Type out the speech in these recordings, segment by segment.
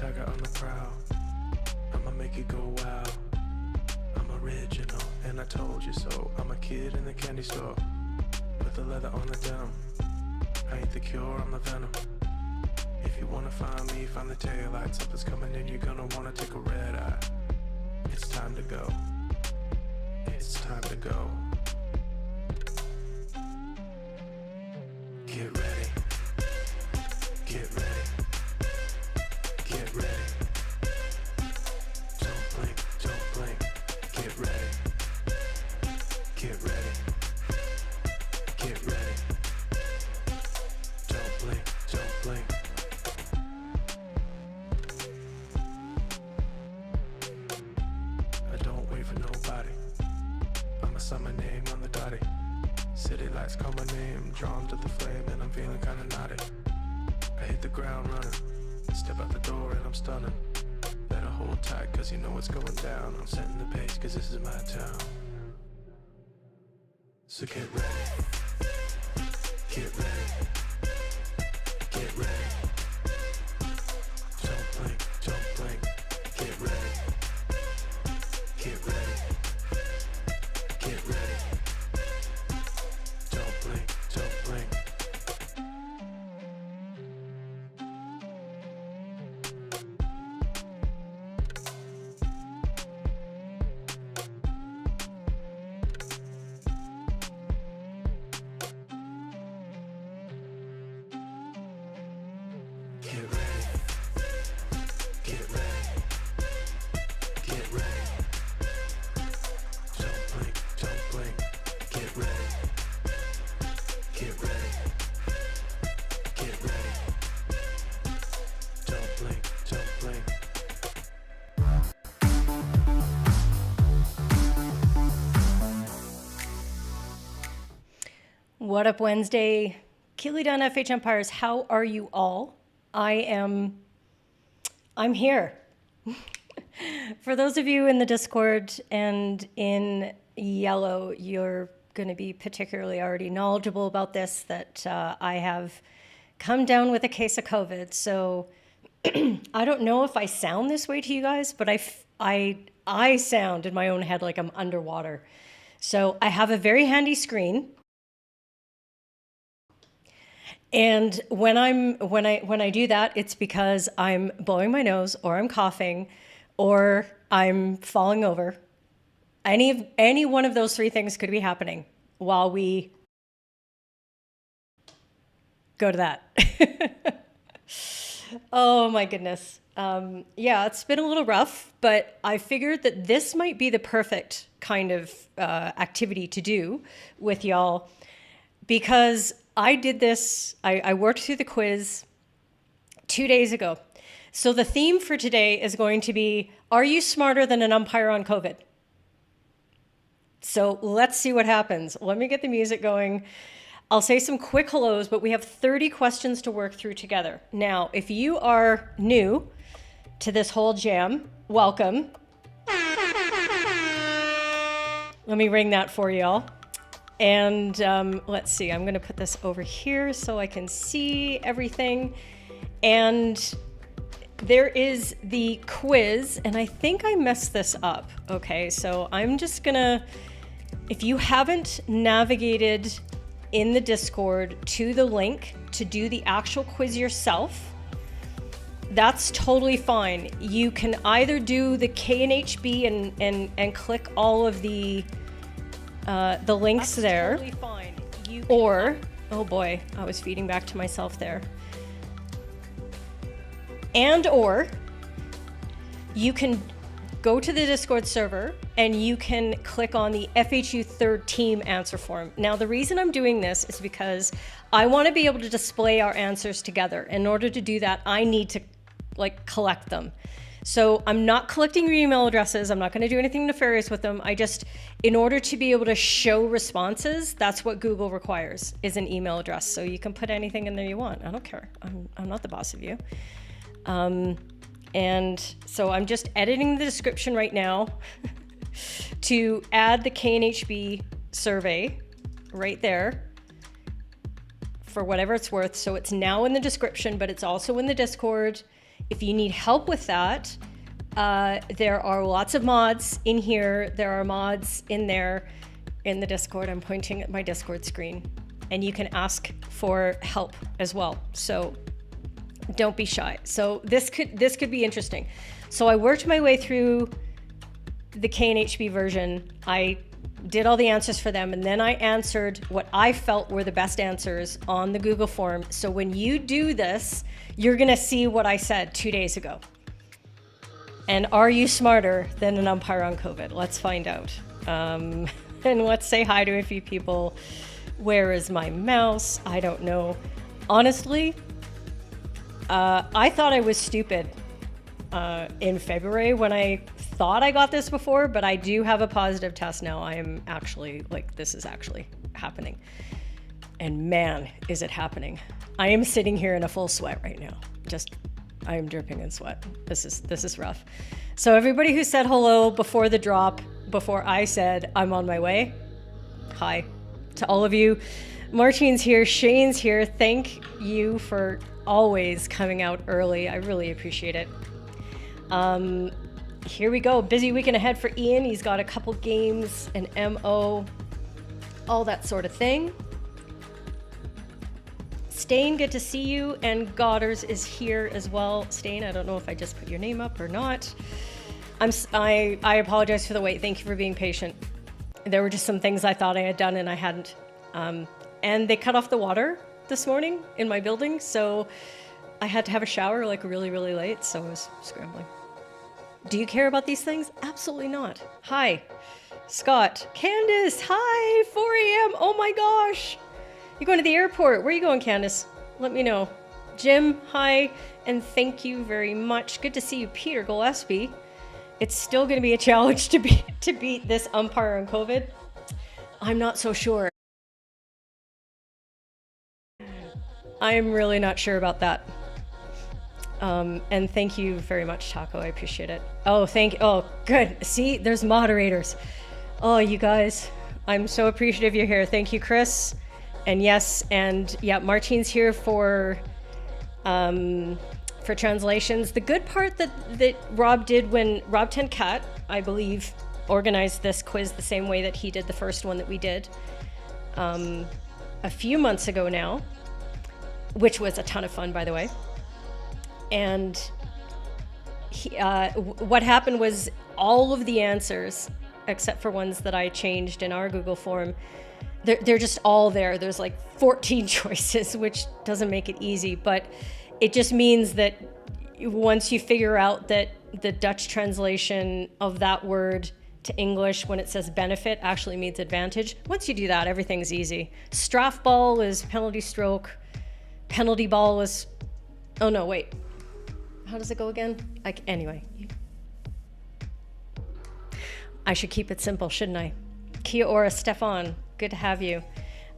tiger on the prowl. I'ma make it go wild. I'm original, and I told you so. I'm a kid in the candy store. Put the leather on the denim. I ain't the cure, I'm the venom. If you wanna find me, find the taillights. Something's coming in, you're gonna wanna take a red eye. It's time to go. It's time to go. Get ready. Get ready. Get ready. Don't blink, don't blink. Get ready. Get ready. Get ready. Don't blink, don't blink. I don't wait for nobody. I'm a summer name on the dotty. City lights call my name, drawn to the flame, and I'm feeling kinda naughty. I hit the ground running, step out the door and I'm stunning. Better hold tight cause you know what's going down. I'm setting the pace cause this is my town. So get ready. Get ready. Get ready. Don't blink, don't blink. Get ready. Get ready. Get ready. Don't blink, don't blink. Get ready. Get ready. Get ready. Don't blink, don't blink. Get ready. Get ready. Get ready. Don't blink, don't blink. What up, Wednesday? Keely Dunn, FH Empires. How are you all? I'm here. For those of you in the Discord and in yellow, you're going to be particularly already knowledgeable about this, that I have come down with a case of COVID. So I don't know if I sound this way to you guys, but I sound in my own head like I'm underwater. So I have a very handy screen. And when I do that, it's because I'm blowing my nose or I'm coughing or I'm falling over. Any one of those three things could be happening while we go to that. Oh my goodness. Yeah, it's been a little rough, but I figured that this might be the perfect kind of activity to do with y'all, because I did this, I worked through the quiz 2 days ago. So the theme for today is going to be, are you smarter than an umpire on COVID? So let's see what happens. Let me get the music going. I'll say some quick hellos, but we have 30 questions to work through together. Now, if you are new to this whole jam, welcome. Let me ring that for y'all. And let's see, I'm going to put this over here so I can see everything. And there is the quiz, and I think I messed this up. Okay, so I'm just going to, if you haven't navigated in the Discord to the link to do the actual quiz yourself, that's totally fine. You can either do the KNHB and click all of the links there, totally fine. Or, oh boy, I was feeding back to myself there. And or you can go to the Discord server and you can click on the FHU third team answer form. Now, the reason I'm doing this is because I want to be able to display our answers together. In order to do that, I need to collect them. So I'm not collecting your email addresses. I'm not going to do anything nefarious with them. I just, in order to be able to show responses, that's what Google requires, is an email address. So you can put anything in there you want. I don't care. I'm not the boss of you. And so I'm just editing the description right now to add the KNHB survey right there for whatever it's worth. So it's now in the description, but it's also in the Discord. If you need help with that, there are lots of mods in here. There are mods in there in the Discord. I'm pointing at my Discord screen, and you can ask for help as well. So don't be shy. So this could be interesting. So I worked my way through the KNHB version. I did all the answers for them, and then I answered what I felt were the best answers on the Google form. So when you do this, you're gonna see what I said 2 days ago. And are you smarter than an umpire on COVID? Let's find out. And let's say hi to a few people. Where is my mouse? I don't know. Honestly, I thought I was stupid in February when I thought I got this before, but I do have a positive test now. I am actually, like, this is actually happening. And man, is it happening. I am sitting here in a full sweat right now. I am dripping in sweat. This is rough. So everybody who said hello before the drop, before I said I'm on my way, hi to all of you. Martine's here, Shane's here. Thank you for always coming out early. I really appreciate it. Here we go. Busy weekend ahead for Ian. He's got a couple games, an MO, all that sort of thing. Stain, good to see you. And Godders is here as well. Stain, I don't know if I just put your name up or not. I apologize for the wait. Thank you for being patient. There were just some things I thought I had done and I hadn't. And they cut off the water this morning in my building, so I had to have a shower like really, really late, so I was scrambling. Do you care about these things? Absolutely not. Hi, Scott. Candace, hi, 4 a.m. Oh my gosh. You're going to the airport. Where are you going, Candace? Let me know. Jim, hi, and thank you very much. Good to see you, Peter Gillespie. It's still going to be a challenge to beat this umpire on COVID. I'm not so sure. I am really not sure about that. And thank you very much, Taco. I appreciate it. Oh, good. See, there's moderators. Oh, you guys, I'm so appreciative you're here. Thank you, Chris. And yes, and yeah, Martine's here for translations. The good part that Rob did when Rob Tenkat, I believe, organized this quiz the same way that he did the first one that we did a few months ago now, which was a ton of fun, by the way. And what happened was all of the answers, except for ones that I changed in our Google form, they're just all there. There's like 14 choices, which doesn't make it easy, but it just means that once you figure out that the Dutch translation of that word to English when it says benefit actually means advantage, once you do that, everything's easy. Strafbal is penalty stroke. Penalty ball is, oh no, wait. How does it go again? Anyway. I should keep it simple, shouldn't I? Kia ora, Stefan. Good to have you.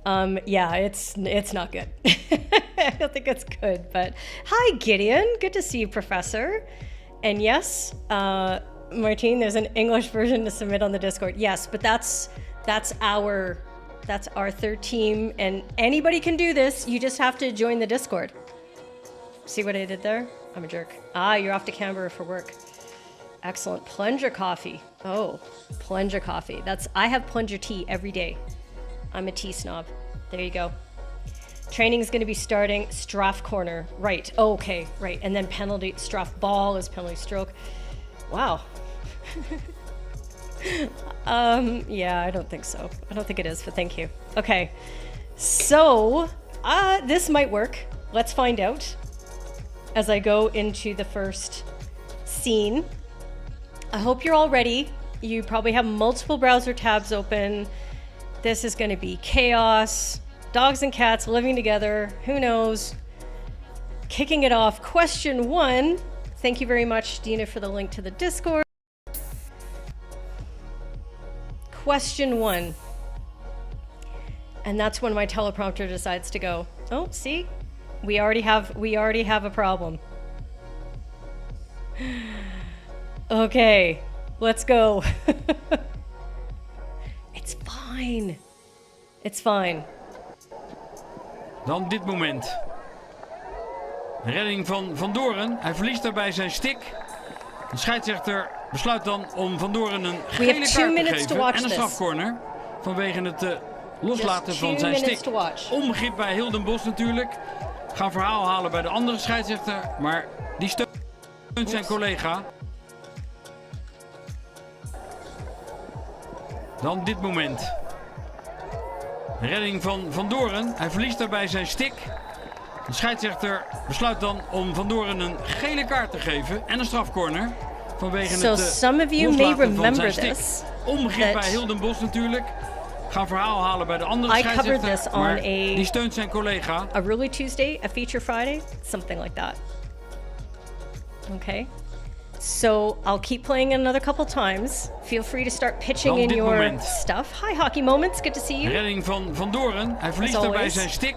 Yeah, it's not good. I don't think it's good, but hi, Gideon. Good to see you, Professor. And yes, Martine, there's an English version to submit on the Discord. Yes, but that's our third team, and anybody can do this. You just have to join the Discord. See what I did there? I'm a jerk. You're off to Canberra for work. Excellent. Plunger coffee. Oh, plunger coffee. I have plunger tea every day. I'm a tea snob. There you go. Training is going to be starting. Straff corner. Right. Oh, okay. Right. And then penalty. Straff ball is penalty stroke. Wow. Yeah, I don't think so. I don't think it is, but thank you. Okay. So, this might work. Let's find out as I go into the first scene. I hope you're all ready. You probably have multiple browser tabs open. This is going to be chaos. Dogs and cats living together. Who knows? Kicking it off. Question 1. Thank you very much, Dina, for the link to the Discord. Question 1. And that's when my teleprompter decides to go. Oh, see? We already have a problem. Okay, let's go. It's fine. It's fine. Dan dit moment. Redding van Van Doren. Hij verliest daarbij zijn stick. De scheidsrechter besluit dan om Van Doren een gele kaart te geven en een strafcorner. Vanwege het loslaten van zijn stick. Onbegrip bij Hilden natuurlijk. Gaan verhaal halen bij de andere scheidsrechter. Maar die steunt zijn collega. Dan dit moment. Redding van Van Doren. Hij verliest daarbij zijn stick. De scheidsrechter besluit dan om Van Doren een gele kaart te geven en een strafcorner. Vanwege het loslaten van zijn stick. Onbegrip bij Hilden natuurlijk. Gaan verhaal halen bij de andere scheidsrechter. Maar die steunt zijn collega. A Really Tuesday, a Feature Friday, something like that. So I'll keep playing another couple times. Feel free to start pitching in your stuff. Hi, Hockey Moments. Good to see you. Redding van Van Doren. Hij verliest daarbij zijn stick.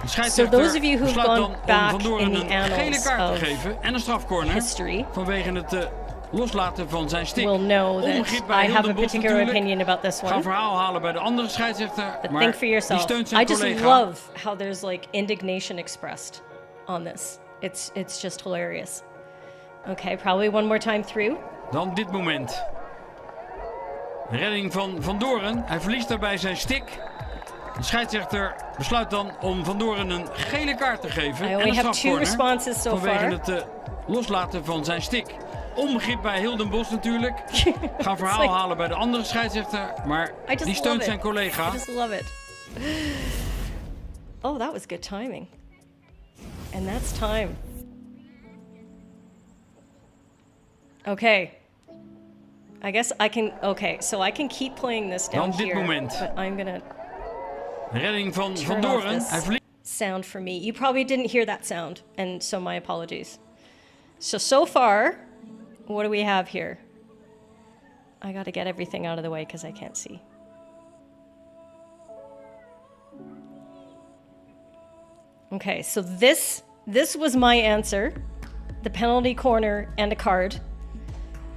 De So those of you who've gone back Van Doren in the een gele kaart annals te geven en een strafcorner. History Vanwege het loslaten van zijn stick. will know that I have a particular opinion about this Gaan one. verhaal halen bij de andere scheidsrechter. But Maar think for yourself. die steunt zijn I just collega. love how there's like indignation expressed on this. It's just hilarious. Okay, probably one more time through. Dan dit moment. Redding van Van Doren. Hij verliest daarbij zijn stick. De scheidsrechter besluit dan om Van Doren een gele kaart te geven I en only een have 2 strafcorner. responses so Vanwege far. het loslaten van zijn stick. Onbegrip bij Hilden natuurlijk. Gaan verhaal halen bij de andere scheidsrechter. Maar die steunt zijn collega. I just love it. Oh, that was good timing. And that's time. Okay. I guess I can... Okay, so I can keep playing this down Dan dit here. moment. But I'm gonna Redding van turn off Doren. this Hij verliest. sound for me. You probably didn't hear that sound, and so my apologies. So far, what do we have here? I gotta get everything out of the way because I can't see. Okay, so this was my answer. The penalty corner and a card.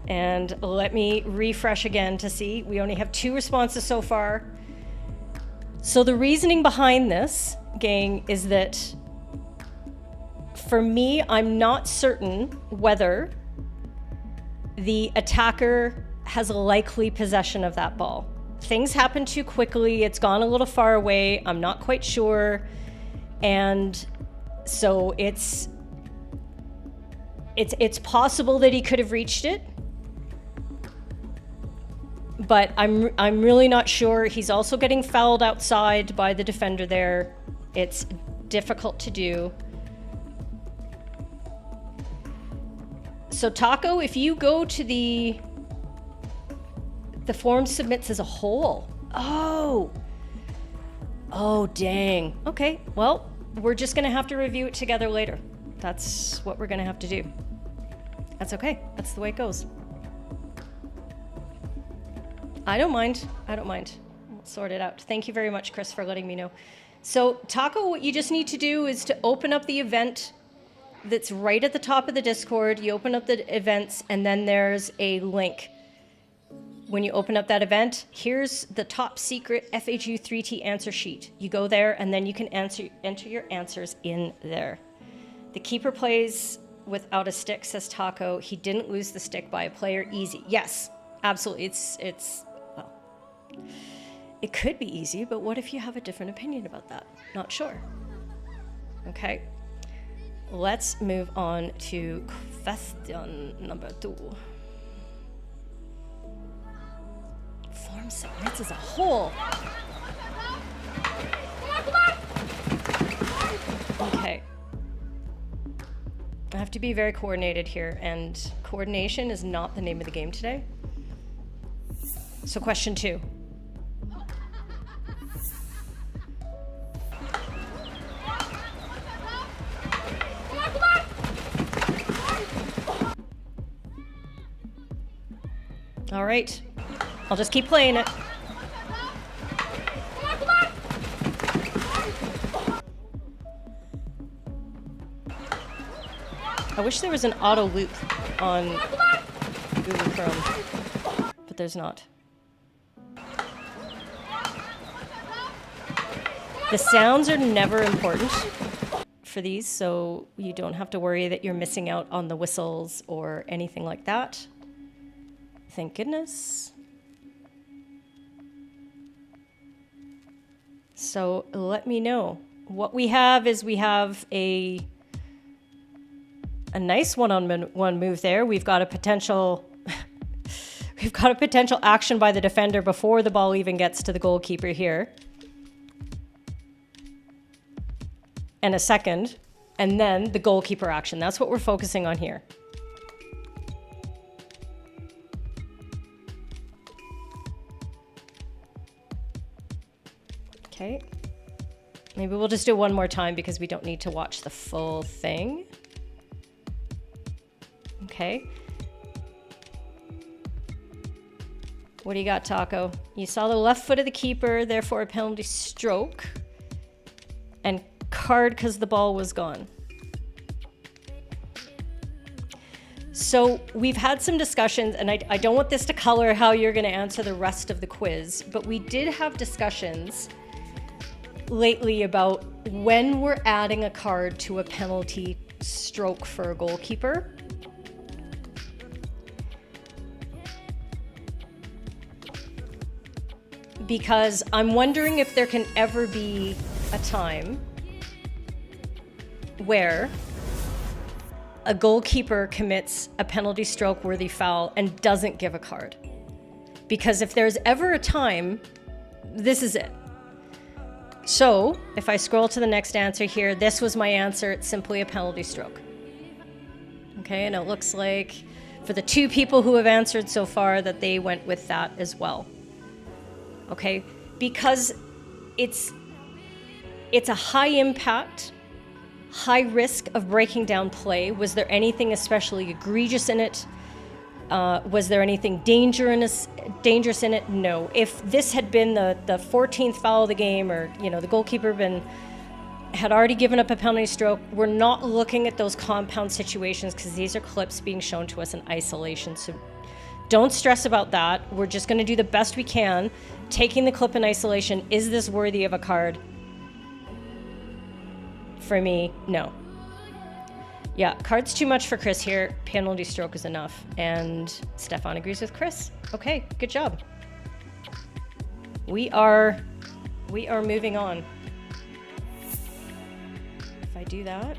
And let me refresh again to see. We only have 2 responses so far. So the reasoning behind this, gang, is that for me, I'm not certain whether the attacker has likely possession of that ball. Things happen too quickly. It's gone a little far away. I'm not quite sure. And so it's possible that he could have reached it. But I'm really not sure. He's also getting fouled outside by the defender there. It's difficult to do. So Taco, if you go to the form submits as a whole. Oh, dang. Okay, well, we're just gonna have to review it together later. That's what we're gonna have to do. That's okay. That's the way it goes. I don't mind. We'll sort it out. Thank you very much, Chris, for letting me know. So, Taco, what you just need to do is to open up the event that's right at the top of the Discord. You open up the events, and then there's a link. When you open up that event, here's the top secret FAQ 3T answer sheet. You go there, and then you can enter your answers in there. The keeper plays without a stick, says Taco. He didn't lose the stick by a player. Easy. Yes, absolutely. It's well, it could be easy, but what if you have a different opinion about that? Not sure. Okay. Let's move on to question number 2. Form submits as a whole. Okay. I have to be very coordinated here, and coordination is not the name of the game today. So question 2. All right. I'll just keep playing it. I wish there was an auto loop on Google Chrome, but there's not. The sounds are never important for these, so you don't have to worry that you're missing out on the whistles or anything like that. Thank goodness. So let me know. What we have is we have a nice one-on-one move there. We've got a potential action by the defender before the ball even gets to the goalkeeper here. And a second, and then the goalkeeper action. That's what we're focusing on here. Okay. Maybe we'll just do one more time because we don't need to watch the full thing. Okay. What do you got, Taco? You saw the left foot of the keeper, therefore a penalty stroke. And card because the ball was gone. So we've had some discussions, and I don't want this to color how you're going to answer the rest of the quiz, but we did have discussions lately about when we're adding a card to a penalty stroke for a goalkeeper. Because I'm wondering if there can ever be a time where a goalkeeper commits a penalty stroke worthy foul and doesn't give a card. Because if there's ever a time, this is it. So if I scroll to the next answer here, this was my answer. It's simply a penalty stroke. Okay, and it looks like for the 2 people who have answered so far that they went with that as well. Okay, because it's a high impact, high risk of breaking down play. Was there anything especially egregious in it? Was there anything dangerous in it? No. If this had been the 14th foul of the game, or the goalkeeper had already given up a penalty stroke, we're not looking at those compound situations because these are clips being shown to us in isolation. So don't stress about that. We're just going to do the best we can. Taking the clip in isolation, is this worthy of a card? For me, no. Yeah, card's too much for Chris here. Penalty stroke is enough. And Stefan agrees with Chris. Okay, good job. We are moving on. If I do that.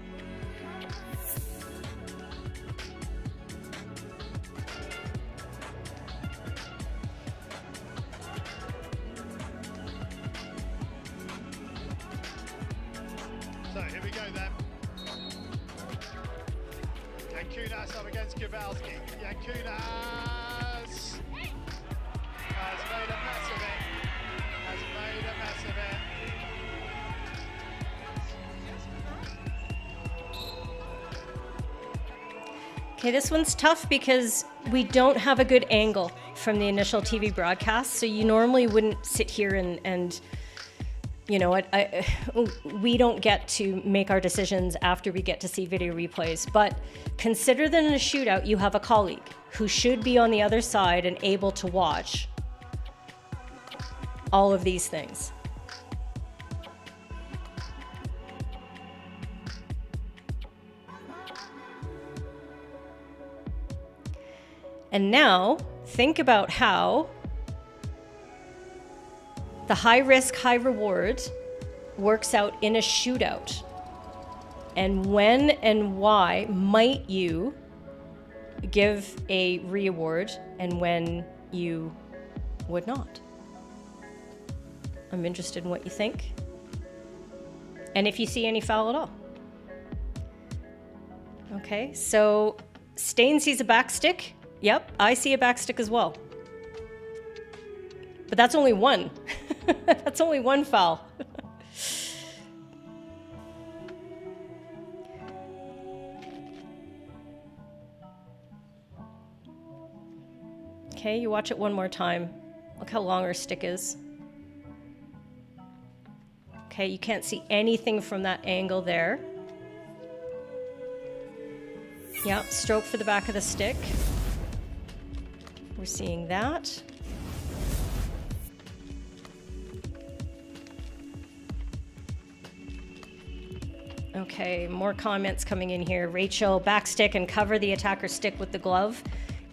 So here we go then. Jankunas up against Kowalski. Jankunas has made a mess of it. Okay, this one's tough because we don't have a good angle from the initial TV broadcast. So you normally wouldn't sit here and we don't get to make our decisions after we get to see video replays. But consider that in a shootout, you have a colleague who should be on the other side and able to watch all of these things. And now, think about how the high risk, high reward works out in a shootout. And when and why might you give a re-award and when you would not? I'm interested in what you think. And if you see any foul at all. Okay, so Stain sees a backstick. Yep, I see a backstick as well. But that's only one. That's only one foul. Okay, you watch it one more time. Look how long her stick is. Okay, you can't see anything from that angle there. Yep, stroke for the back of the stick. We're seeing that. Okay, more comments coming in here. Rachel, backstick and cover the attacker's stick with the glove.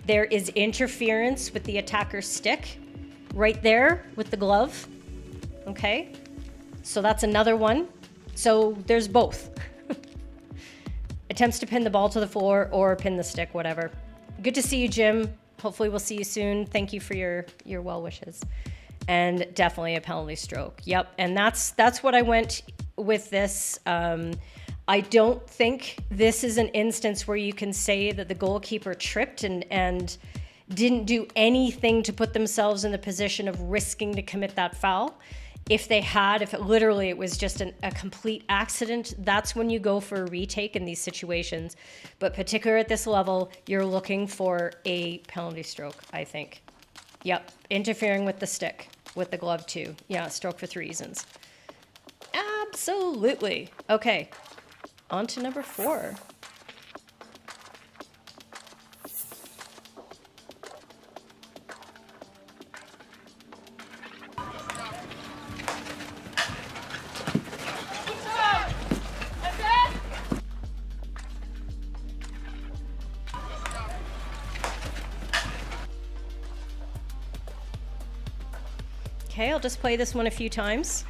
There is interference with the attacker's stick right there with the glove. Okay, so that's another one. So there's both. Attempts to pin the ball to the floor or pin the stick, whatever. Good to see you, Jim. Hopefully we'll see you soon. Thank you for your well wishes. And definitely a penalty stroke. Yep, and that's what I went with this. I don't think this is an instance where you can say that the goalkeeper tripped and didn't do anything to put themselves in the position of risking to commit that foul. If they had, if it literally it was just a complete accident, that's when you go for a retake in these situations. But particularly at this level, you're looking for a penalty stroke, I think. Yep, interfering with the stick, with the glove too. Yeah, stroke for 3 reasons. Absolutely. Okay, on to number 4. Okay, I'll just play this one a few times.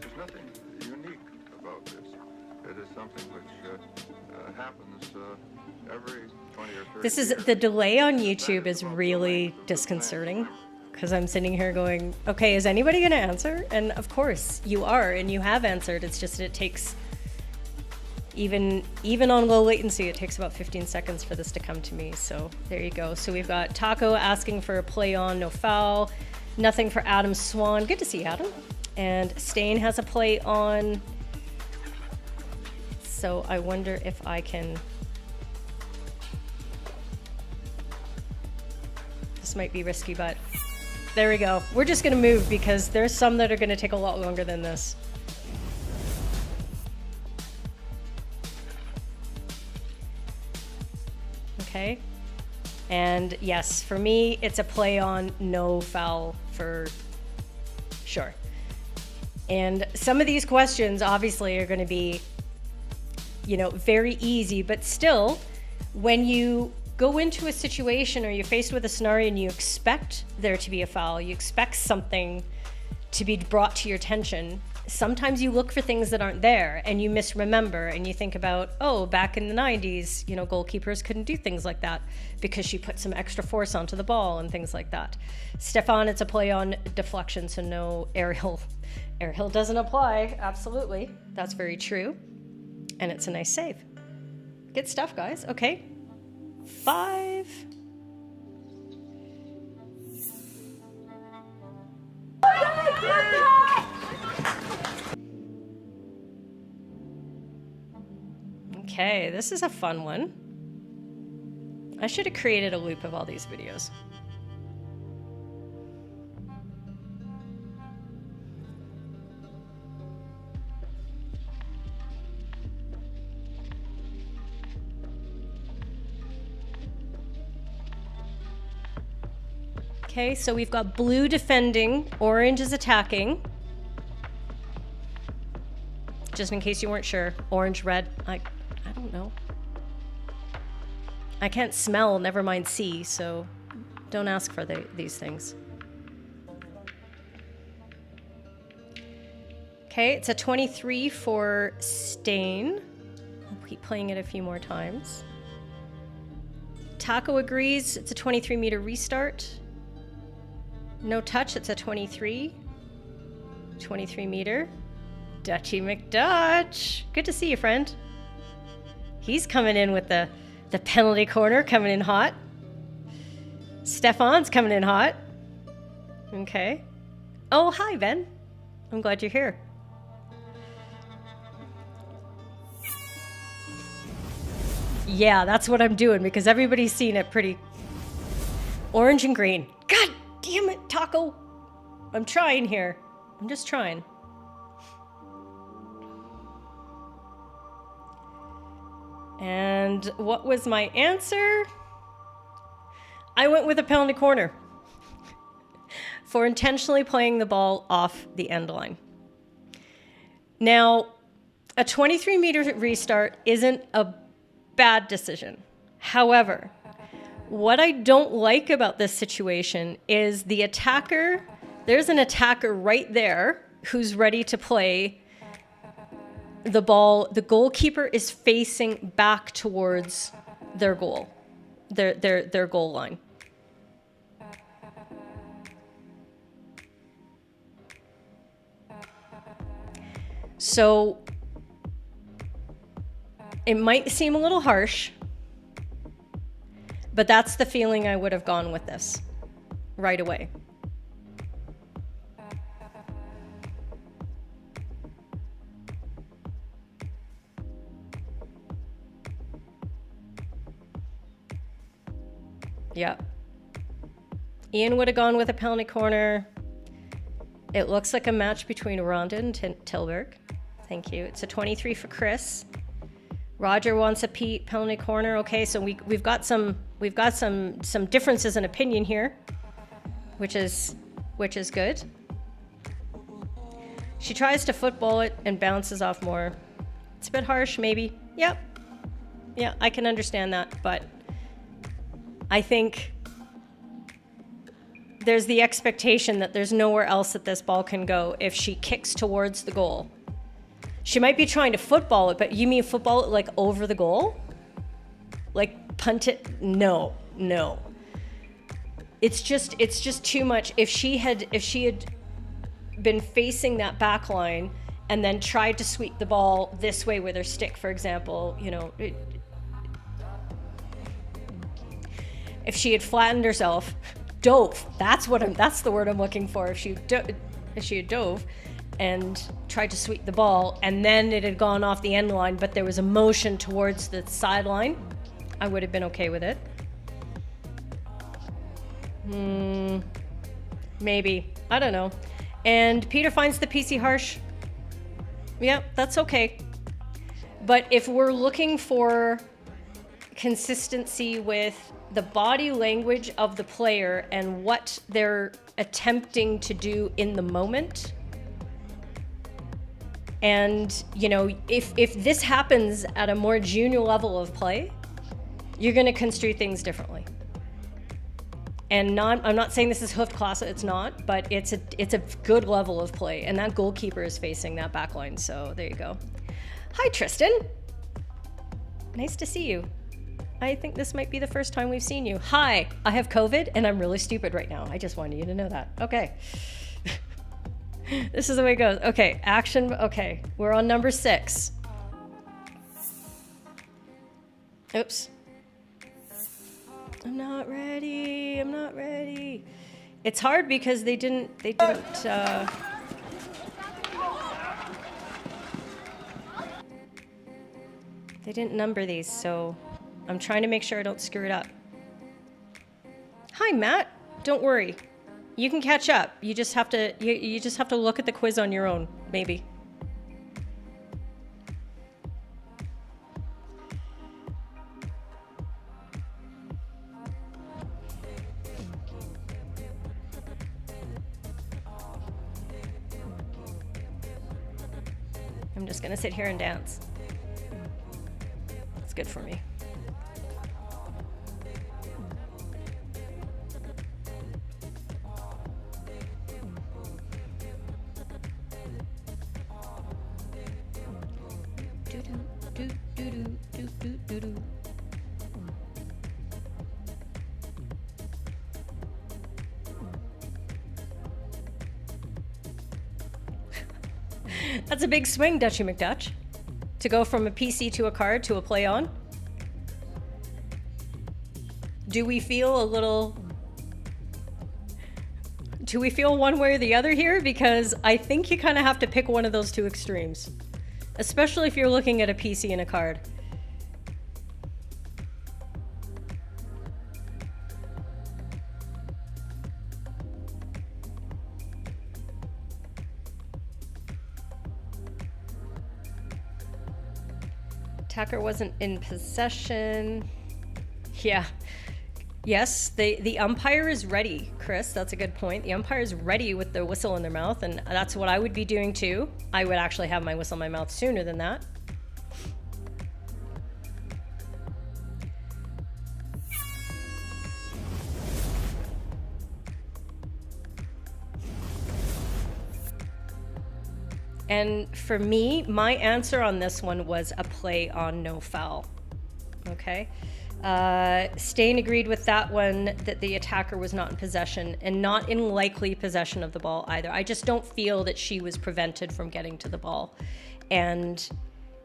There's nothing unique about this. It is something which happens every 20 or 30 This is years. the delay on YouTube is really disconcerting because I'm sitting here going, okay, is anybody going to answer? And of course you are, and you have answered. It's just that it takes, even on low latency, it takes about 15 seconds for this to come to me. So there you go. So we've got Taco asking for a play on, no foul. Nothing for Adam Swan. Good to see you, Adam. And Stain has a play on. So I wonder if I can. This might be risky, but there we go. We're just going to move because there's some that are going to take a lot longer than this. Okay. And yes, for me, it's a play on, no foul for sure. And some of these questions obviously are going to be, you know, very easy, but still, when you go into a situation or you're faced with a scenario and you expect there to be a foul, you expect something to be brought to your attention, sometimes you look for things that aren't there and you misremember and you think about, oh, back in the 90s, you know, goalkeepers couldn't do things like that because she put some extra force onto the ball and things like that. Stefan, it's a play on deflection, so no aerial. Aerial doesn't apply, absolutely. That's very true. And it's a nice save. Good stuff, guys. Okay. 5. Okay, this is a fun one. I should have created a loop of all these videos. Okay, so we've got blue defending, orange is attacking. Just in case you weren't sure, orange, red, I don't know. I can't smell, never mind see, so don't ask for these things. Okay, it's a 23 for Stain. I'll keep playing it a few more times. Taco agrees, it's a 23-meter restart. No touch, it's a 23. 23-meter. Dutchy McDutch. Good to see you, friend. He's coming in with the penalty corner, coming in hot. Stefan's coming in hot. Okay. Oh, hi, Ben. I'm glad you're here. Yeah, that's what I'm doing because everybody's seen it pretty orange and green. God damn it, Taco. I'm trying here. I'm just trying. And what was my answer? I went with a penalty corner for intentionally playing the ball off the end line. Now, a 23-meter restart isn't a bad decision. However, what I don't like about this situation is the attacker, there's an attacker right there who's ready to play the ball. The goalkeeper is facing back towards their goal, their goal line. So it might seem a little harsh, but that's the feeling I would have gone with this right away. Yeah. Ian would have gone with a penalty corner. It looks like a match between Rhonda and Tilburg. Thank you. It's a 23 for Chris. Roger wants a penalty corner. Okay, so we've got some differences in opinion here, which is good. She tries to football it and bounces off more. It's a bit harsh, maybe. Yep. Yeah, I can understand that, but I think there's the expectation that there's nowhere else that this ball can go if she kicks towards the goal. She might be trying to football it, but you mean football it like over the goal? Like punt it? No. It's just too much. If she had been facing that back line and then tried to sweep the ball this way with her stick, for example, if she had flattened herself, dove. That's the word I'm looking for. If she had dove and tried to sweep the ball, and then it had gone off the end line, but there was a motion towards the sideline, I would have been okay with it. Maybe. I don't know. And Peter finds the PC harsh. Yeah, that's okay. But if we're looking for consistency with the body language of the player and what they're attempting to do in the moment, and if this happens at a more junior level of play, you're going to construe things differently. And I'm not saying this is hoofed class, it's not, but it's a good level of play, and that goalkeeper is facing that back line, so there you go. Hi, Tristan. Nice to see you. I think this might be the first time we've seen you. Hi, I have COVID, and I'm really stupid right now. I just wanted you to know that. Okay. This is the way it goes. Okay, action. Okay, we're on number 6. Oops. I'm not ready. It's hard because they didn't number these, so I'm trying to make sure I don't screw it up. Hi, Matt. Don't worry. You can catch up. You just have to look at the quiz on your own, maybe. I'm just gonna sit here and dance. It's good for me. That's a big swing, Dutchy McDutch. To go from a PC to a card to a play on. Do we feel one way or the other here? Because I think you kind of have to pick one of those two extremes. Especially if you're looking at a PC and a card. Attacker wasn't in possession. Yeah. Yes, the umpire is ready, Chris. That's a good point. The umpire is ready with the whistle in their mouth, and that's what I would be doing too. I would actually have my whistle in my mouth sooner than that. And for me, my answer on this one was a play on no foul. Okay. Stain agreed with that one, that the attacker was not in possession and not in likely possession of the ball either. I just don't feel that she was prevented from getting to the ball. And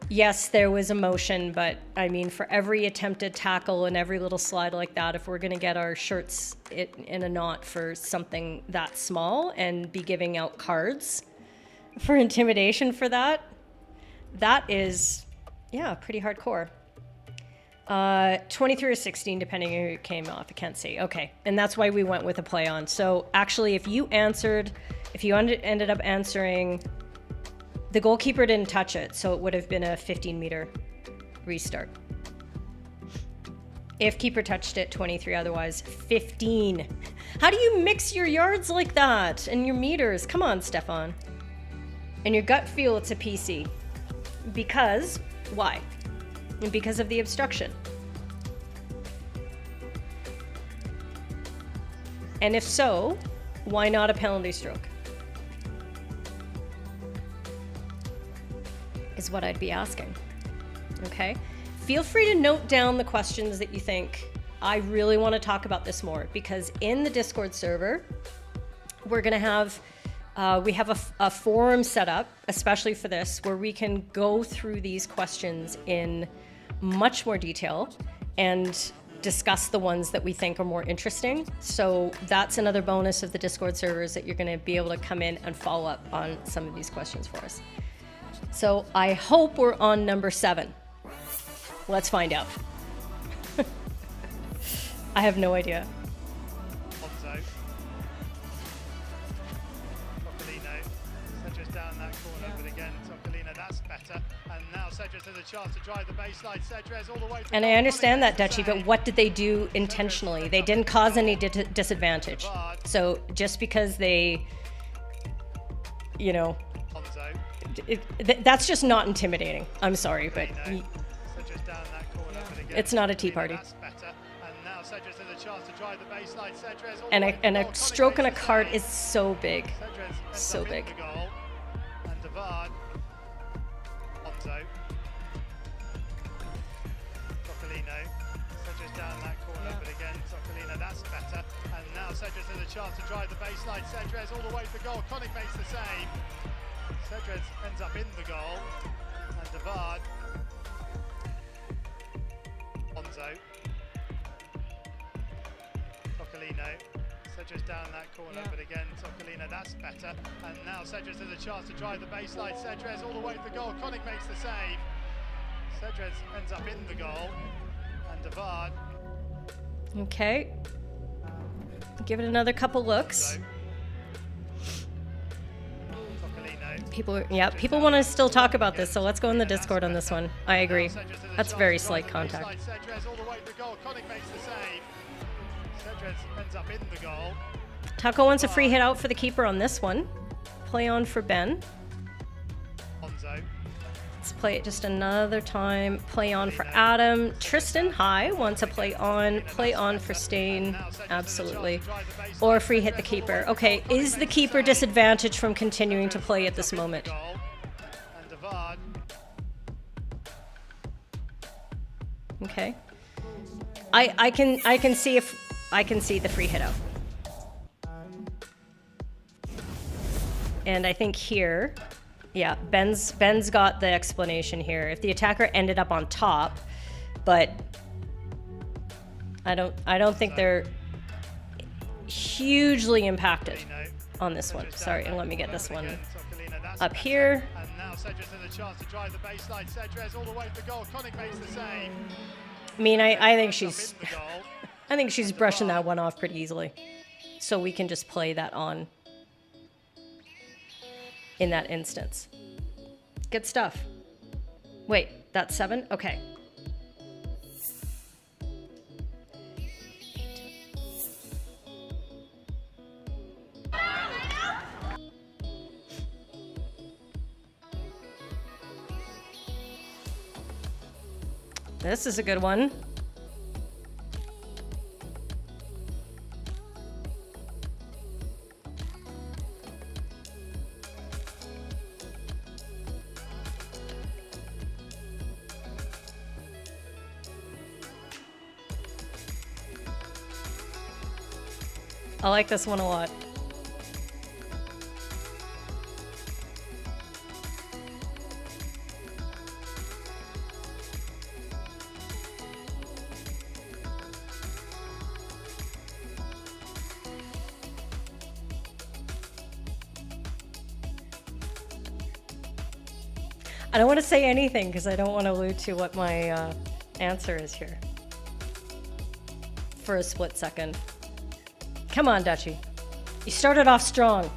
yes, there was emotion, but I mean, for every attempted tackle and every little slide like that, if we're going to get our shirts in a knot for something that small and be giving out cards for intimidation for that, that is, yeah, pretty hardcore. 23 or 16, depending on who it came off. I can't see. Okay. And that's why we went with a play on. So actually, if you ended up answering, the goalkeeper didn't touch it, so it would have been a 15-meter restart. If keeper touched it, 23, otherwise 15. How do you mix your yards like that and your meters? Come on, Stefan. And your gut feel it's a PC. Because, why? And because of the obstruction. And if so, why not a penalty stroke? Is what I'd be asking. Okay? Feel free to note down the questions that you think, I really want to talk about this more, because in the Discord server, we're going to have we have a forum set up, especially for this, where we can go through these questions in much more detail and discuss the ones that we think are more interesting. So that's another bonus of the Discord servers, that you're going to be able to come in and follow up on some of these questions for us. So I hope we're on number 7. Let's find out. I have no idea. Bonzo. Tocolino. Cedric down that corner, but again, Tocolino, that's better. And now Cedric has a chance to drive the baseline. Cedric all the way to and I understand that, Dutchie, but what did they do intentionally? They didn't cause any disadvantage. So just because they, you know, that's just not intimidating. I'm sorry, but it's not a tea party. And a stroke on a card is so big. So big. Cedric has a chance to drive the baseline. Cedric all the way to goal. Koenig makes the save. Cedric ends up in the goal. And Devard. Bonzo. Tocolino. Cedric down that corner, but again, Tocolino, that's better. And now Cedric has a chance to drive the baseline. Cedric all the way to goal. Koenig makes the save. Cedric ends up in the goal. And Devard. Okay. Give it another couple looks. People want to still talk about this, so let's go in the Discord on this one. I agree. That's very slight contact. Taco wants a free hit out for the keeper on this one. Play on for Ben. Let's play it just another time. Play on for Adam. Tristan, hi, wants a play on for Stain. Absolutely. Or free hit the keeper. Okay, is the keeper disadvantaged from continuing to play at this moment? Okay. I can see the free hit out. And I think here, yeah, Ben's got the explanation here. If the attacker ended up on top, but I don't think they're hugely impacted on this one. Sorry, and let me get this one up here. And now Cedric has a chance to drive the baseline. Cedric all the way to goal. Koenig makes the save. I mean, I think she's brushing that one off pretty easily. So we can just play that on in that instance. Good stuff. Wait, that's 7? Okay. This is a good one. I like this one a lot. I don't want to say anything because I don't want to allude to what my answer is here. For a split second. Come on, Dutchie. You started off strong.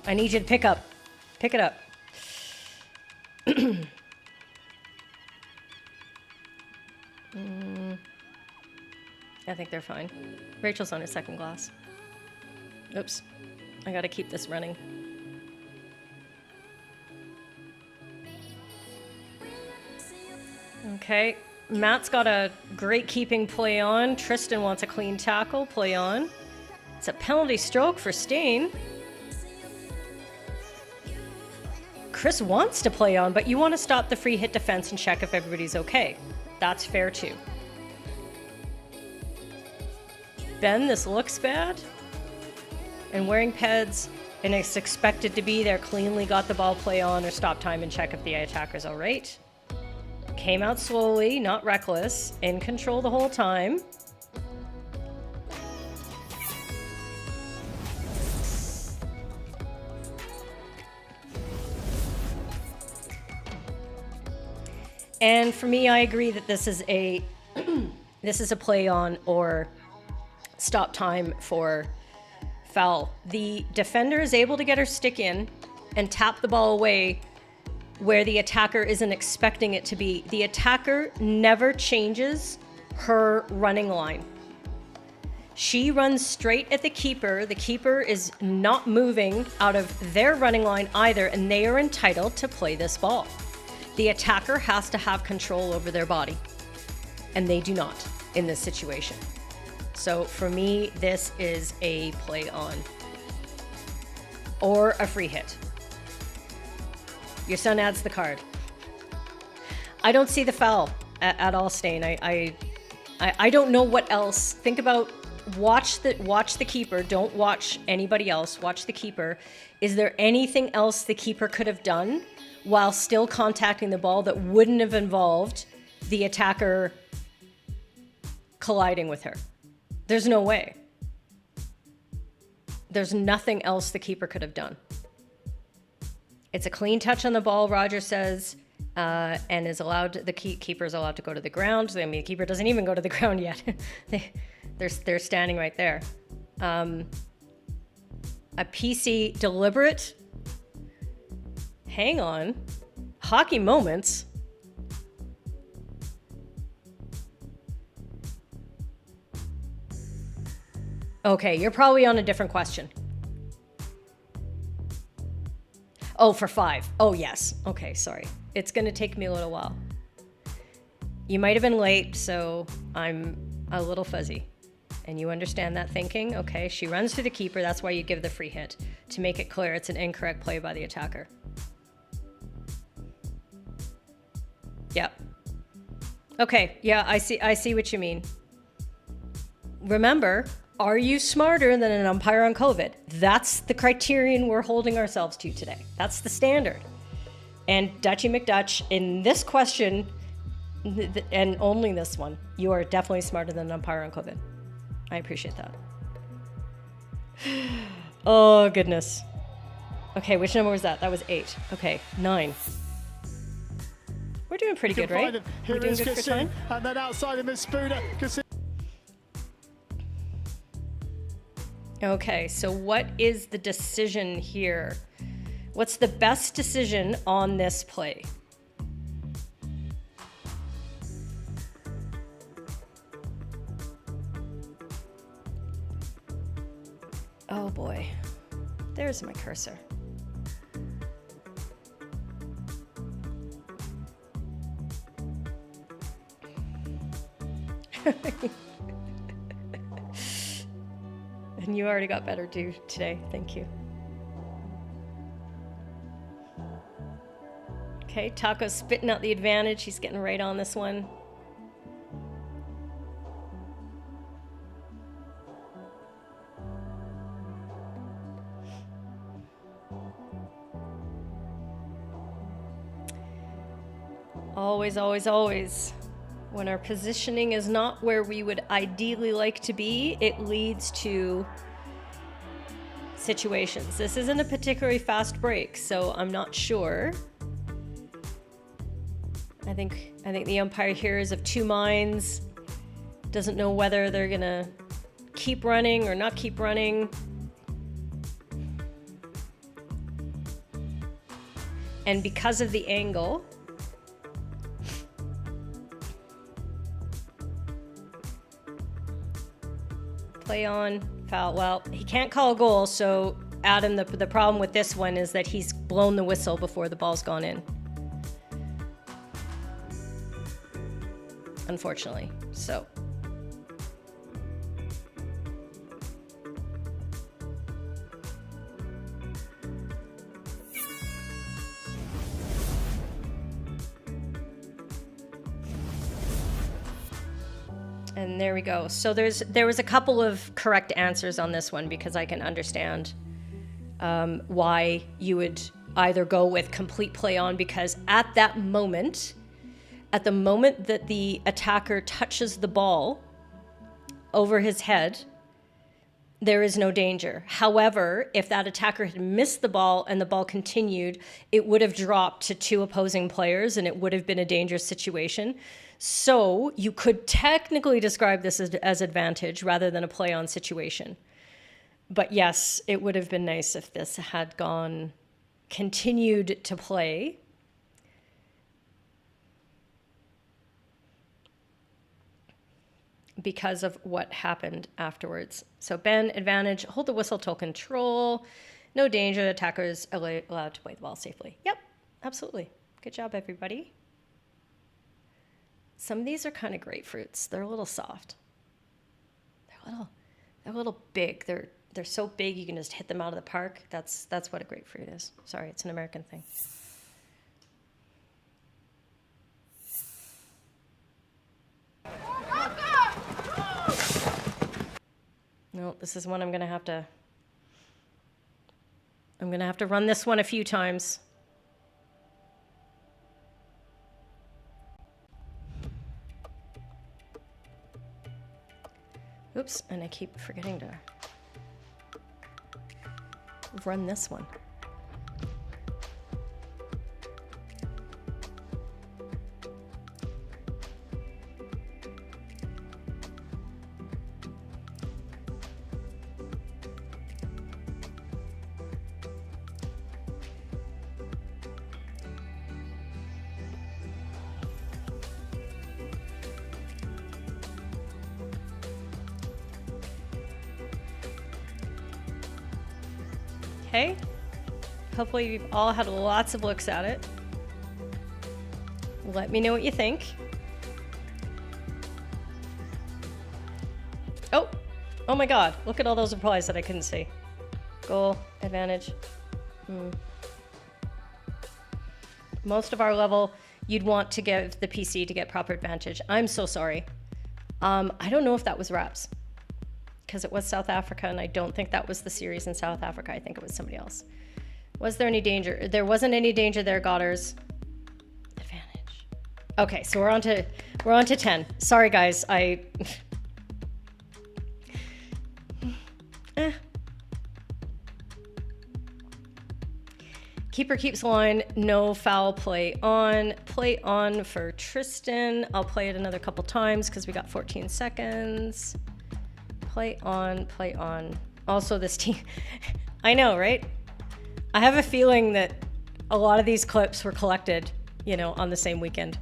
I need you to pick up. Pick it up. I think they're fine. Rachel's on her second glass. Oops. I gotta keep this running. Okay. Matt's got a great keeping play on. Tristan wants a clean tackle. Play on. It's a penalty stroke for Stain. Chris wants to play on, but you want to stop the free hit defense and check if everybody's okay. That's fair too. Ben, this looks bad. And wearing peds, and it's expected to be there, cleanly got the ball play on or stop time and check if the attacker's all right. Came out slowly, not reckless, in control the whole time. And for me, I agree that this is a this is a play on or stop time for foul. The defender is able to get her stick in and tap the ball away where the attacker isn't expecting it to be. The attacker never changes her running line. She runs straight at the keeper. The keeper is not moving out of their running line either, and they are entitled to play this ball. The attacker has to have control over their body, and they do not in this situation. So for me, this is a play on or a free hit. Your son adds the card. I don't see the foul at all, Stain. I don't know what else. Think about watch the keeper. Don't watch anybody else. Watch the keeper. Is there anything else the keeper could have done while still contacting the ball that wouldn't have involved the attacker colliding with her? There's no way. There's nothing else the keeper could have done. It's a clean touch on the ball, Roger says, and is allowed. The keeper is allowed to go to the ground. I mean, the keeper doesn't even go to the ground yet. They're standing right there. A PC deliberate. Hang on. Hockey moments. Okay, you're probably on a different question. Oh, for 5. Oh, yes. Okay, sorry. It's going to take me a little while. You might have been late, so I'm a little fuzzy. And you understand that thinking? Okay, she runs through the keeper. That's why you give the free hit. To make it clear, it's an incorrect play by the attacker. Yep. Okay, yeah, I see what you mean. Remember, are you smarter than an umpire on COVID? That's the criterion we're holding ourselves to today. That's the standard. And Dutchie McDutch, in this question, and only this one, you are definitely smarter than an umpire on COVID. I appreciate that. Oh, goodness. Okay, which number was that? That was 8. Okay, 9. We're doing pretty good, right? We're doing good for time. And then outside him is Spooner. Okay, so what is the decision here? What's the best decision on this play? Oh boy, there's my cursor. And you already got better too today. Thank you. Okay, Taco's spitting out the advantage. He's getting right on this one. Always, always, always. When our positioning is not where we would ideally like to be, it leads to situations. This isn't a particularly fast break, so I'm not sure. I think the umpire here is of two minds. Doesn't know whether they're gonna keep running or not keep running. And because of the angle, play on, foul. Well, he can't call a goal, so Adam, the problem with this one is that he's blown the whistle before the ball's gone in. Unfortunately, so. And there we go. So there was a couple of correct answers on this one because I can understand why you would either go with complete play on, because at the moment that the attacker touches the ball over his head, there is no danger. However, if that attacker had missed the ball and the ball continued, it would have dropped to two opposing players and it would have been a dangerous situation. So you could technically describe this as advantage rather than a play on situation. But yes, it would have been nice if this had continued to play. Because of what happened afterwards. So Ben, advantage, hold the whistle till control. No danger, attackers allowed to play the ball safely. Yep, absolutely. Good job, everybody. Some of these are kind of grapefruits. They're a little soft. They're a little big. They're so big you can just hit them out of the park. That's what a grapefruit is. Sorry, it's an American thing. No, this is one I'm gonna have to run this one a few times. Oops, and I keep forgetting to run this one. Okay, hopefully you've all had lots of looks at it. Let me know what you think. Oh my God, look at all those replies that I couldn't see. Goal, advantage. Most of our level, you'd want to give the PC to get proper advantage. I'm so sorry. I don't know if that was Raps, because it was South Africa, and I don't think that was the series in South Africa. I think it was somebody else. Was there any danger? There wasn't any danger there, Godders. Advantage. Okay, so we're on to 10. Sorry, guys. Keeper keeps line, no foul, play on. Play on for Tristan. I'll play it another couple times because we got 14 seconds. Play on, play on. Also, this team, I know, right? I have a feeling that a lot of these clips were collected, on the same weekend.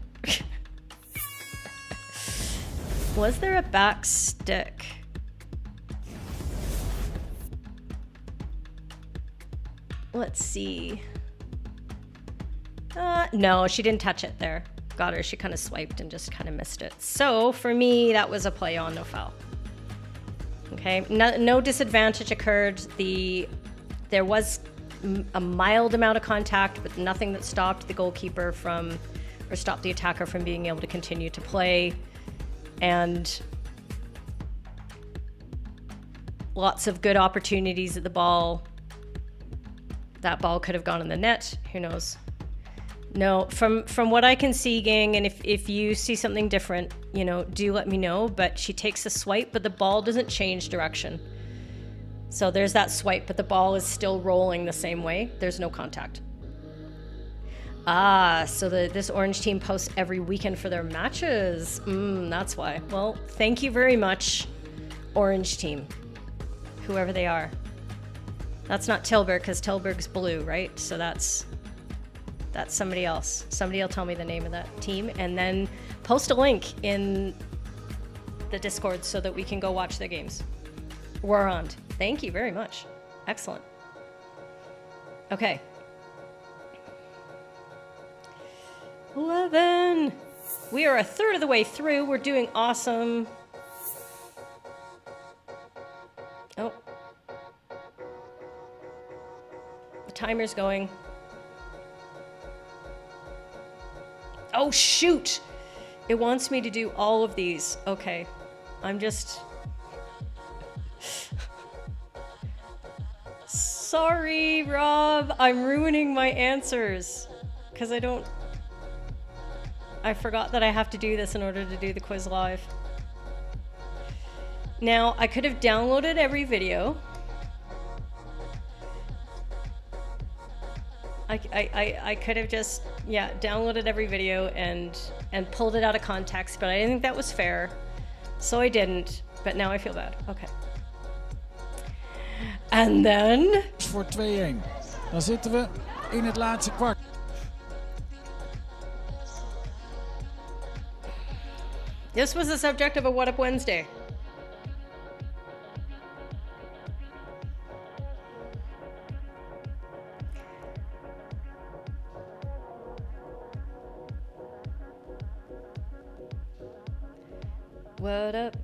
Was there a back stick? Let's see. No, she didn't touch it there. got her. She kind of swiped and just kind of missed it. So for me, that was a play on, no foul. Okay, no disadvantage occurred. There was a mild amount of contact, but nothing that stopped the goalkeeper from, or stopped the attacker from being able to continue to play. And lots of good opportunities at the ball. That ball could have gone in the net. Who knows? No, from what I can see, gang, and if you see something different, you know, do let me know. But she takes a swipe, but the ball doesn't change direction. So there's that swipe, but the ball is still rolling the same way. There's no contact. So this orange team posts every weekend for their matches. That's why. Well, thank you very much, orange team, whoever they are. That's not Tilburg, because Tilburg's blue, right? So that's somebody else. Somebody will tell me the name of that team, and then post a link in the Discord so that we can go watch their games. We're on. Thank you very much. Excellent. Okay. 11. We are a third of the way through. We're doing awesome. Oh. The timer's going. Oh, shoot. It wants me to do all of these. Okay. I'm just... Sorry, Rob. I'm ruining my answers. Because I forgot that I have to do this in order to do the quiz live. Now, I could have downloaded every video. I could have just, downloaded every video and pulled it out of context, but I didn't think that was fair. So I didn't, but now I feel bad. Okay. And then... Voor 2-1. Dan zitten we in het laatste kwart. This was the subject of a What Up Wednesday. What Up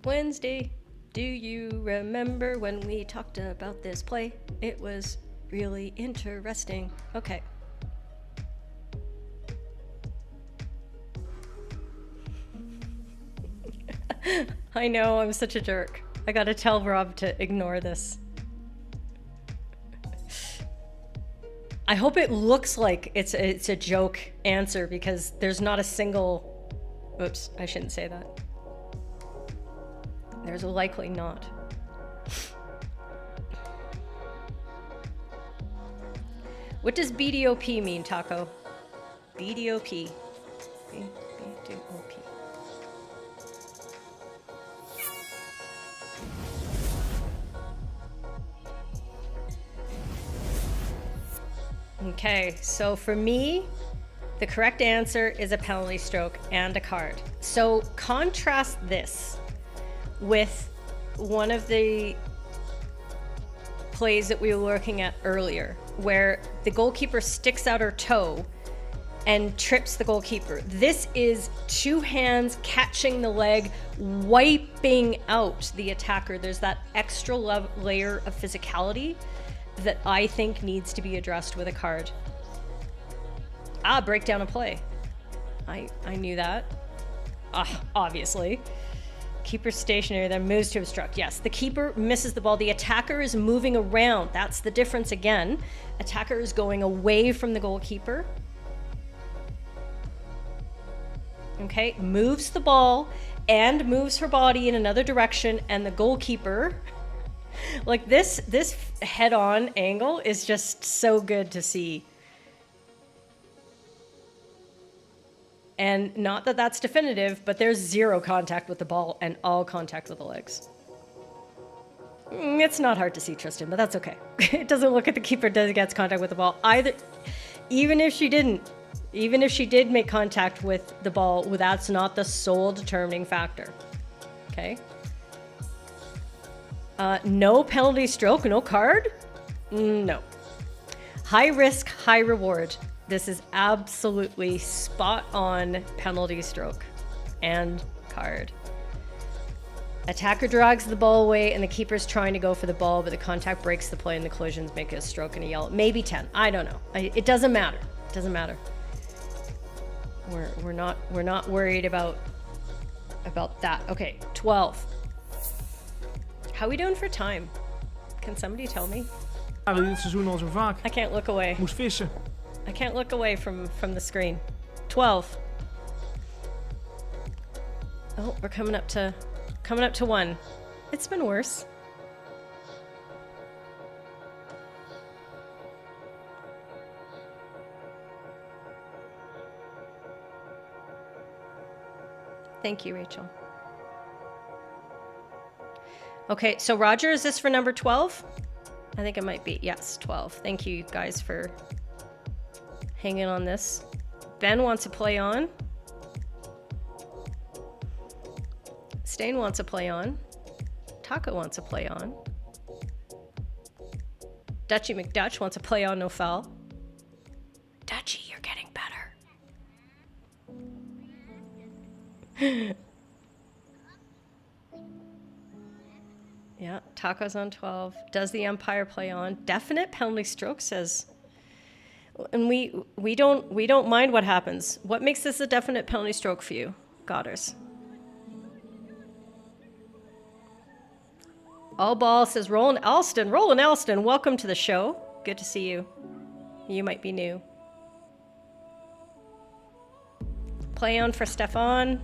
Wednesday? Do you remember when we talked about this play? It was really interesting. Okay. I know, I'm such a jerk. I gotta tell Rob to ignore this. I hope it looks like it's a joke answer, because there's not a single... Oops, I shouldn't say that. There's likely not. What does BDOP mean, Taco? BDOP. BDOP. Okay, so for me, the correct answer is a penalty stroke and a card. So contrast this with one of the plays that we were looking at earlier, where the goalkeeper sticks out her toe and trips the goalkeeper. This is two hands catching the leg, wiping out the attacker. There's that extra layer of physicality that I think needs to be addressed with a card. Breakdown of play. I knew that. Obviously. Keeper stationary, then moves to obstruct. Yes, the keeper misses the ball. The attacker is moving around. That's the difference again. Attacker is going away from the goalkeeper. Okay, moves the ball and moves her body in another direction, and the goalkeeper, like this head-on angle is just so good to see. And not that that's definitive, but there's zero contact with the ball and all contact with the legs. It's not hard to see, Tristan, but that's okay. It doesn't look at the keeper gets contact with the ball either. Even if she did make contact with the ball, that's not the sole determining factor. Okay. No penalty stroke, no card? No. High risk, high reward. This is absolutely spot on penalty stroke and card. Attacker drags the ball away and the keeper's trying to go for the ball, but the contact breaks the play and the collisions make it a stroke and a yellow. Maybe 10. I don't know. It doesn't matter. It doesn't matter. We're not worried about that. Okay, 12. How are we doing for time? Can somebody tell me? Dit seizoen al zo vaak. I can't look away. Moest vissen. I can't look away from the screen. 12. Oh, we're coming up to 1. It's been worse. Thank you, Rachel. Okay, so Roger, is this for number 12? I think it might be. Yes, 12. Thank you guys for hanging on this. Ben wants to play on. Stain wants to play on. Taco wants to play on. Dutchy McDutch wants to play on no foul. Dutchy, you're getting better. Yeah, Taco's on 12. Does the umpire play on? Definite penalty stroke says. And we don't mind what happens. What makes this a definite penalty stroke for you, Godders? All ball says Roland Alston. Roland Alston, welcome to the show. Good to see you. You might be new. Play on for Stefan.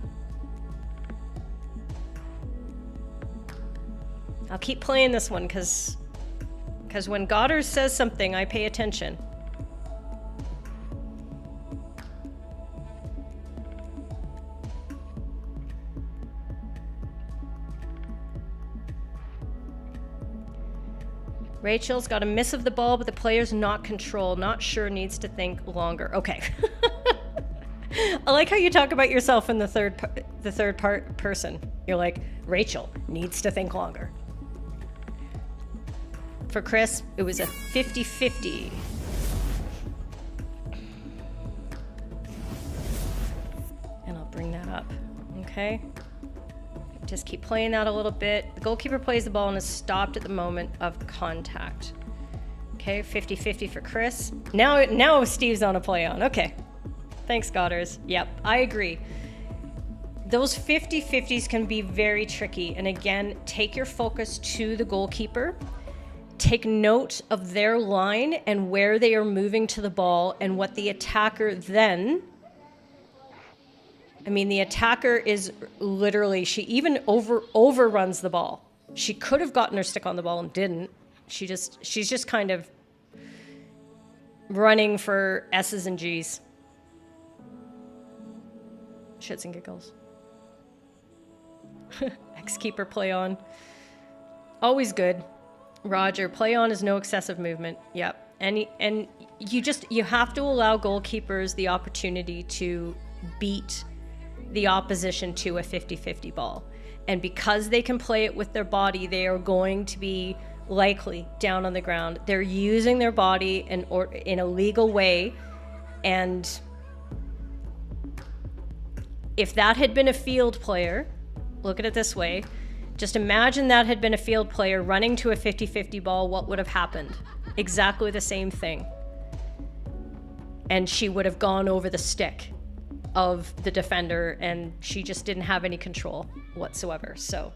I'll keep playing this one because when Goddard says something, I pay attention. Rachel's got a miss of the ball, but the player's not control. Not sure, needs to think longer. Okay. I like how you talk about yourself in the third person. You're like, Rachel needs to think longer. For Chris, it was a 50-50. And I'll bring that up, okay? Just keep playing that a little bit. The goalkeeper plays the ball and is stopped at the moment of contact. Okay, 50-50 for Chris. Now Steve's on a play on. Okay. Thanks, Godders. Yep, I agree. Those 50-50s can be very tricky. And again, take your focus to the goalkeeper. Take note of their line and where they are moving to the ball and what the attacker then... I mean, the attacker is literally... She even overruns the ball. She could have gotten her stick on the ball and didn't. She's just kind of running for S's and G's. Shits and giggles. Ex-keeper play on. Always good. Roger, play on is no excessive movement. Yep. And you have to allow goalkeepers the opportunity to beat the opposition to a 50-50 ball. And because they can play it with their body, they are going to be likely down on the ground. They're using their body in a legal way. And if that had been a field player, look at it this way, just imagine that had been a field player running to a 50-50 ball, what would have happened? Exactly the same thing. And she would have gone over the stick of the defender, and she just didn't have any control whatsoever. So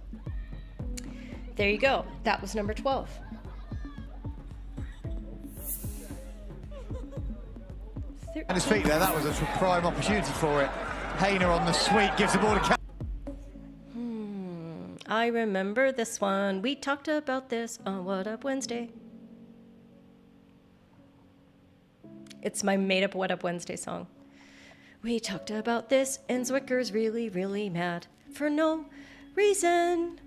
there you go. That was number 12. And his feet there, that was a prime opportunity for it. Hayner on the sweep, gives the ball to I remember this one. We talked about this on What Up Wednesday. It's my made-up What Up Wednesday song. We talked about this, and Zwicker's really, really mad for no reason.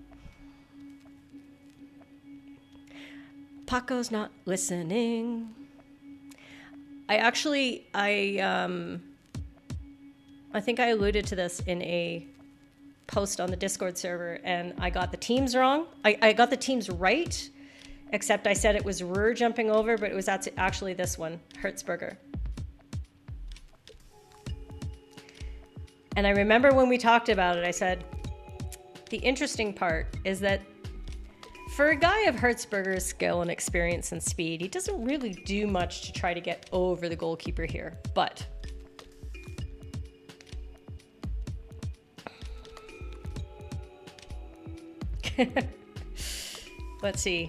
Paco's not listening. I think I alluded to this in a post on the Discord server, and I got the teams wrong. I got the teams right, except I said it was Ruhr jumping over, but it was actually this one, Hertzberger. And I remember when we talked about it, I said, the interesting part is that for a guy of Hertzberger's skill and experience and speed, he doesn't really do much to try to get over the goalkeeper here. But let's see.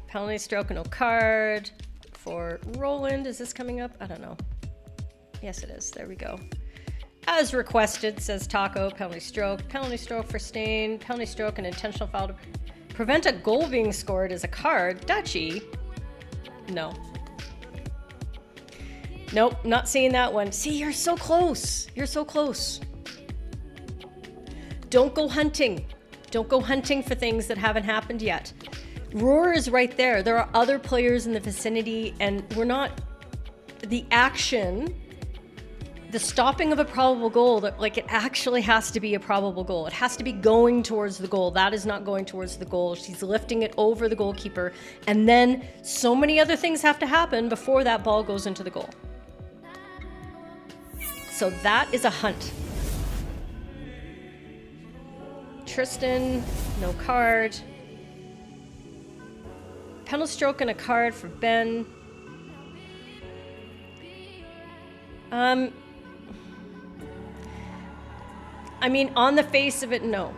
Penalty stroke, no card for Roland. Is this coming up? I don't know. Yes, it is. There we go. As requested, says Taco. Penalty stroke for Stain. Penalty stroke, an intentional foul to prevent a goal being scored is a card. Dutchy. No. Nope, not seeing that one. See, you're so close. You're so close. Don't go hunting. Don't go hunting for things that haven't happened yet. Roar is right there. There are other players in the vicinity, and we're not... The action... The stopping of a probable goal, that like it actually has to be a probable goal. It has to be going towards the goal. That is not going towards the goal. She's lifting it over the goalkeeper. And then so many other things have to happen before that ball goes into the goal. So that is a hunt. Tristan, no card. Penalty stroke and a card for Ben. I mean, on the face of it, no.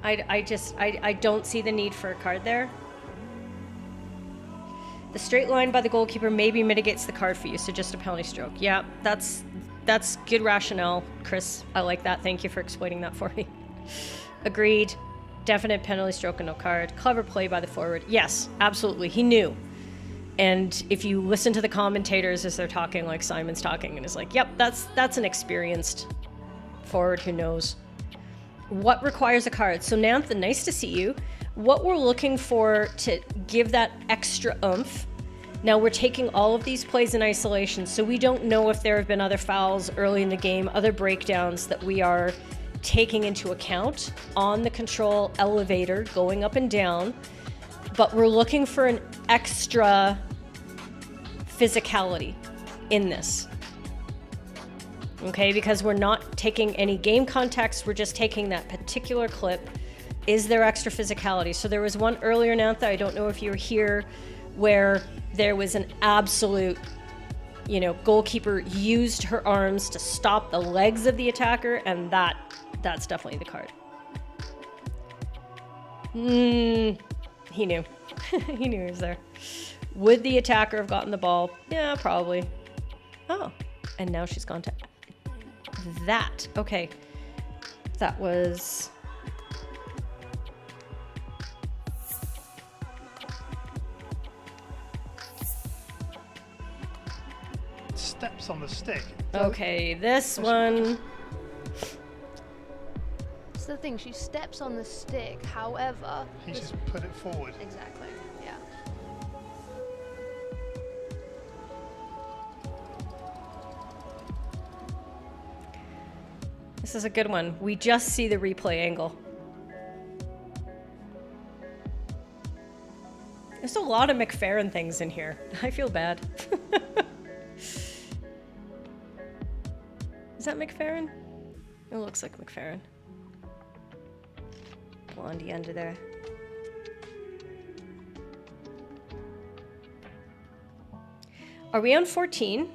I don't see the need for a card there. The straight line by the goalkeeper maybe mitigates the card for you, so just a penalty stroke. Yeah, that's good rationale, Chris. I like that. Thank you for explaining that for me. Agreed. Definite penalty stroke and no card. Clever play by the forward. Yes, absolutely. He knew. And if you listen to the commentators as they're talking, like Simon's talking, and is like, yep, that's an experienced forward who knows. What requires a card? So Nantha, nice to see you. What we're looking for to give that extra oomph. Now we're taking all of these plays in isolation, so we don't know if there have been other fouls early in the game, other breakdowns that we are taking into account on the control elevator going up and down, but we're looking for an extra physicality in this. Okay, because we're not taking any game context, we're just taking that particular clip. Is there extra physicality? So there was one earlier, Nantha, I don't know if you were here, where there was an absolute, goalkeeper used her arms to stop the legs of the attacker, and that's definitely the card. He knew. He knew he was there. Would the attacker have gotten the ball? Yeah, probably. Oh, and now she's gone to that. Okay. That was... Steps on the stick. Okay, this one... That's the thing, she steps on the stick, however... He just put it forward. Exactly, yeah. This is a good one. We just see the replay angle. There's a lot of McFerrin things in here. I feel bad. Is that McFerrin? It looks like McFerrin. Blondie under there. Are we on 14?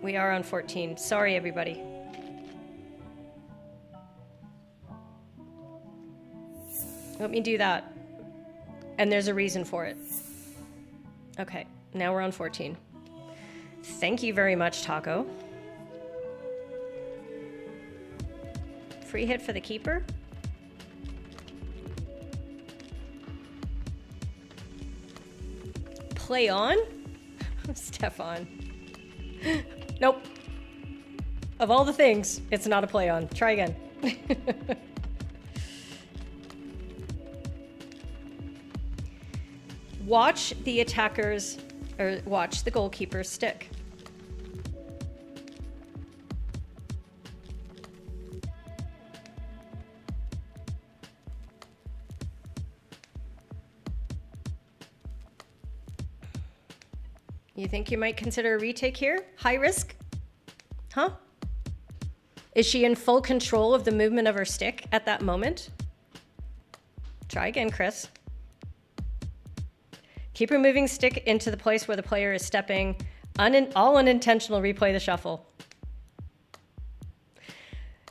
We are on 14. Sorry, everybody. Let me do that. And there's a reason for it. Okay, now we're on 14. Thank you very much, Taco. Free hit for the keeper. Play on? Stefan. Nope. Of all the things, it's not a play on. Try again. Watch the attackers, or watch the goalkeeper's stick. You think you might consider a retake here? High risk? Huh? Is she in full control of the movement of her stick at that moment? Try again, Chris. Keep her moving stick into the place where the player is stepping. All unintentional, replay the shuffle.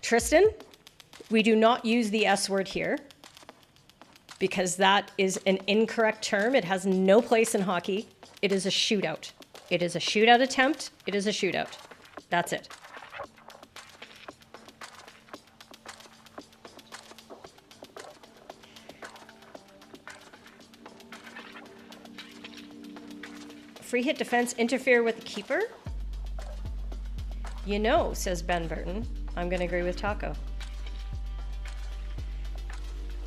Tristan, we do not use the S word here because that is an incorrect term. It has no place in hockey. It is a shootout. It is a shootout attempt. It is a shootout. That's it. Free hit defense interfere with the keeper? You know, says Ben Burton. I'm going to agree with Taco.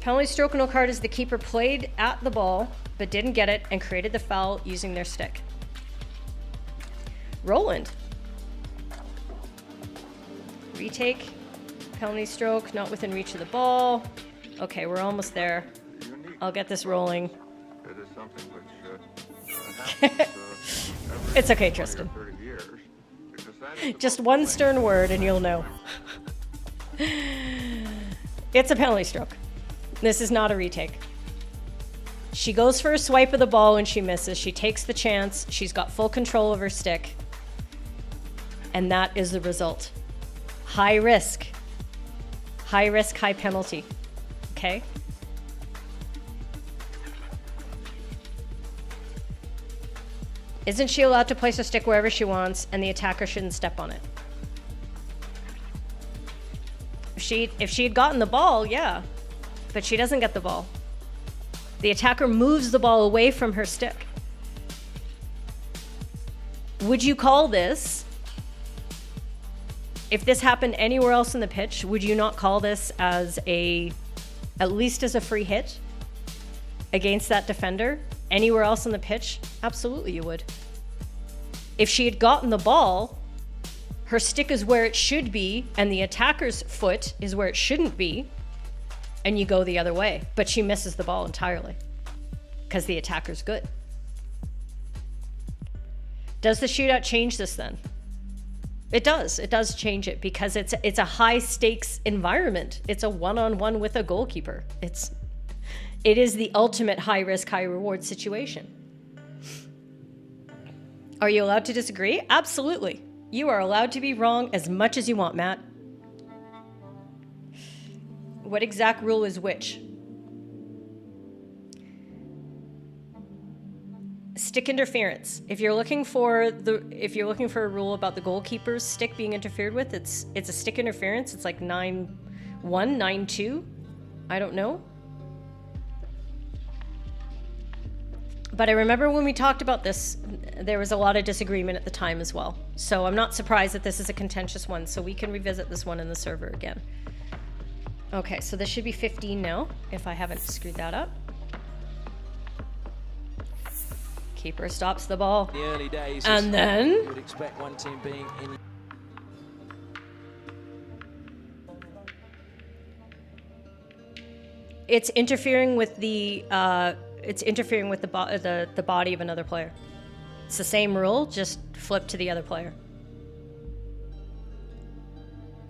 Penalty stroke no card is the keeper played at the ball but didn't get it and created the foul using their stick. Roland. Retake. Penalty stroke not within reach of the ball. Okay, we're almost there. I'll get this rolling. It is something which happens every It's okay, 20 or Tristan. 30 years, because that is the Just most one thing. stern word and you'll know. It's a penalty stroke. This is not a retake. She goes for a swipe of the ball and she misses. She takes the chance. She's got full control of her stick. And that is the result. High risk. High risk, high penalty. Okay? Isn't she allowed to place her stick wherever she wants and the attacker shouldn't step on it? If she had gotten the ball, yeah. But she doesn't get the ball. The attacker moves the ball away from her stick. Would you call this, if this happened anywhere else in the pitch, would you not call this as at least as a free hit against that defender? Anywhere else on the pitch? Absolutely you would. If she had gotten the ball, her stick is where it should be, and the attacker's foot is where it shouldn't be, and you go the other way. But she misses the ball entirely because the attacker's good. Does the shootout change this then? It does. It does change it because it's a high stakes environment. It's a one-on-one with a goalkeeper. It is the ultimate high risk, high reward situation. Are you allowed to disagree? Absolutely. You are allowed to be wrong as much as you want, Matt. What exact rule is which? Stick interference. If you're looking for a rule about the goalkeeper's stick being interfered with, it's a stick interference. It's like 9-1, 9-2. I don't know. But I remember when we talked about this, there was a lot of disagreement at the time as well. So I'm not surprised that this is a contentious one, so we can revisit this one in the server again. Okay, so this should be 15 now, if I haven't screwed that up. Keeper stops the ball. The early days, and then you would expect one team being in. It's interfering with the body of another player. It's the same rule, just flipped to the other player.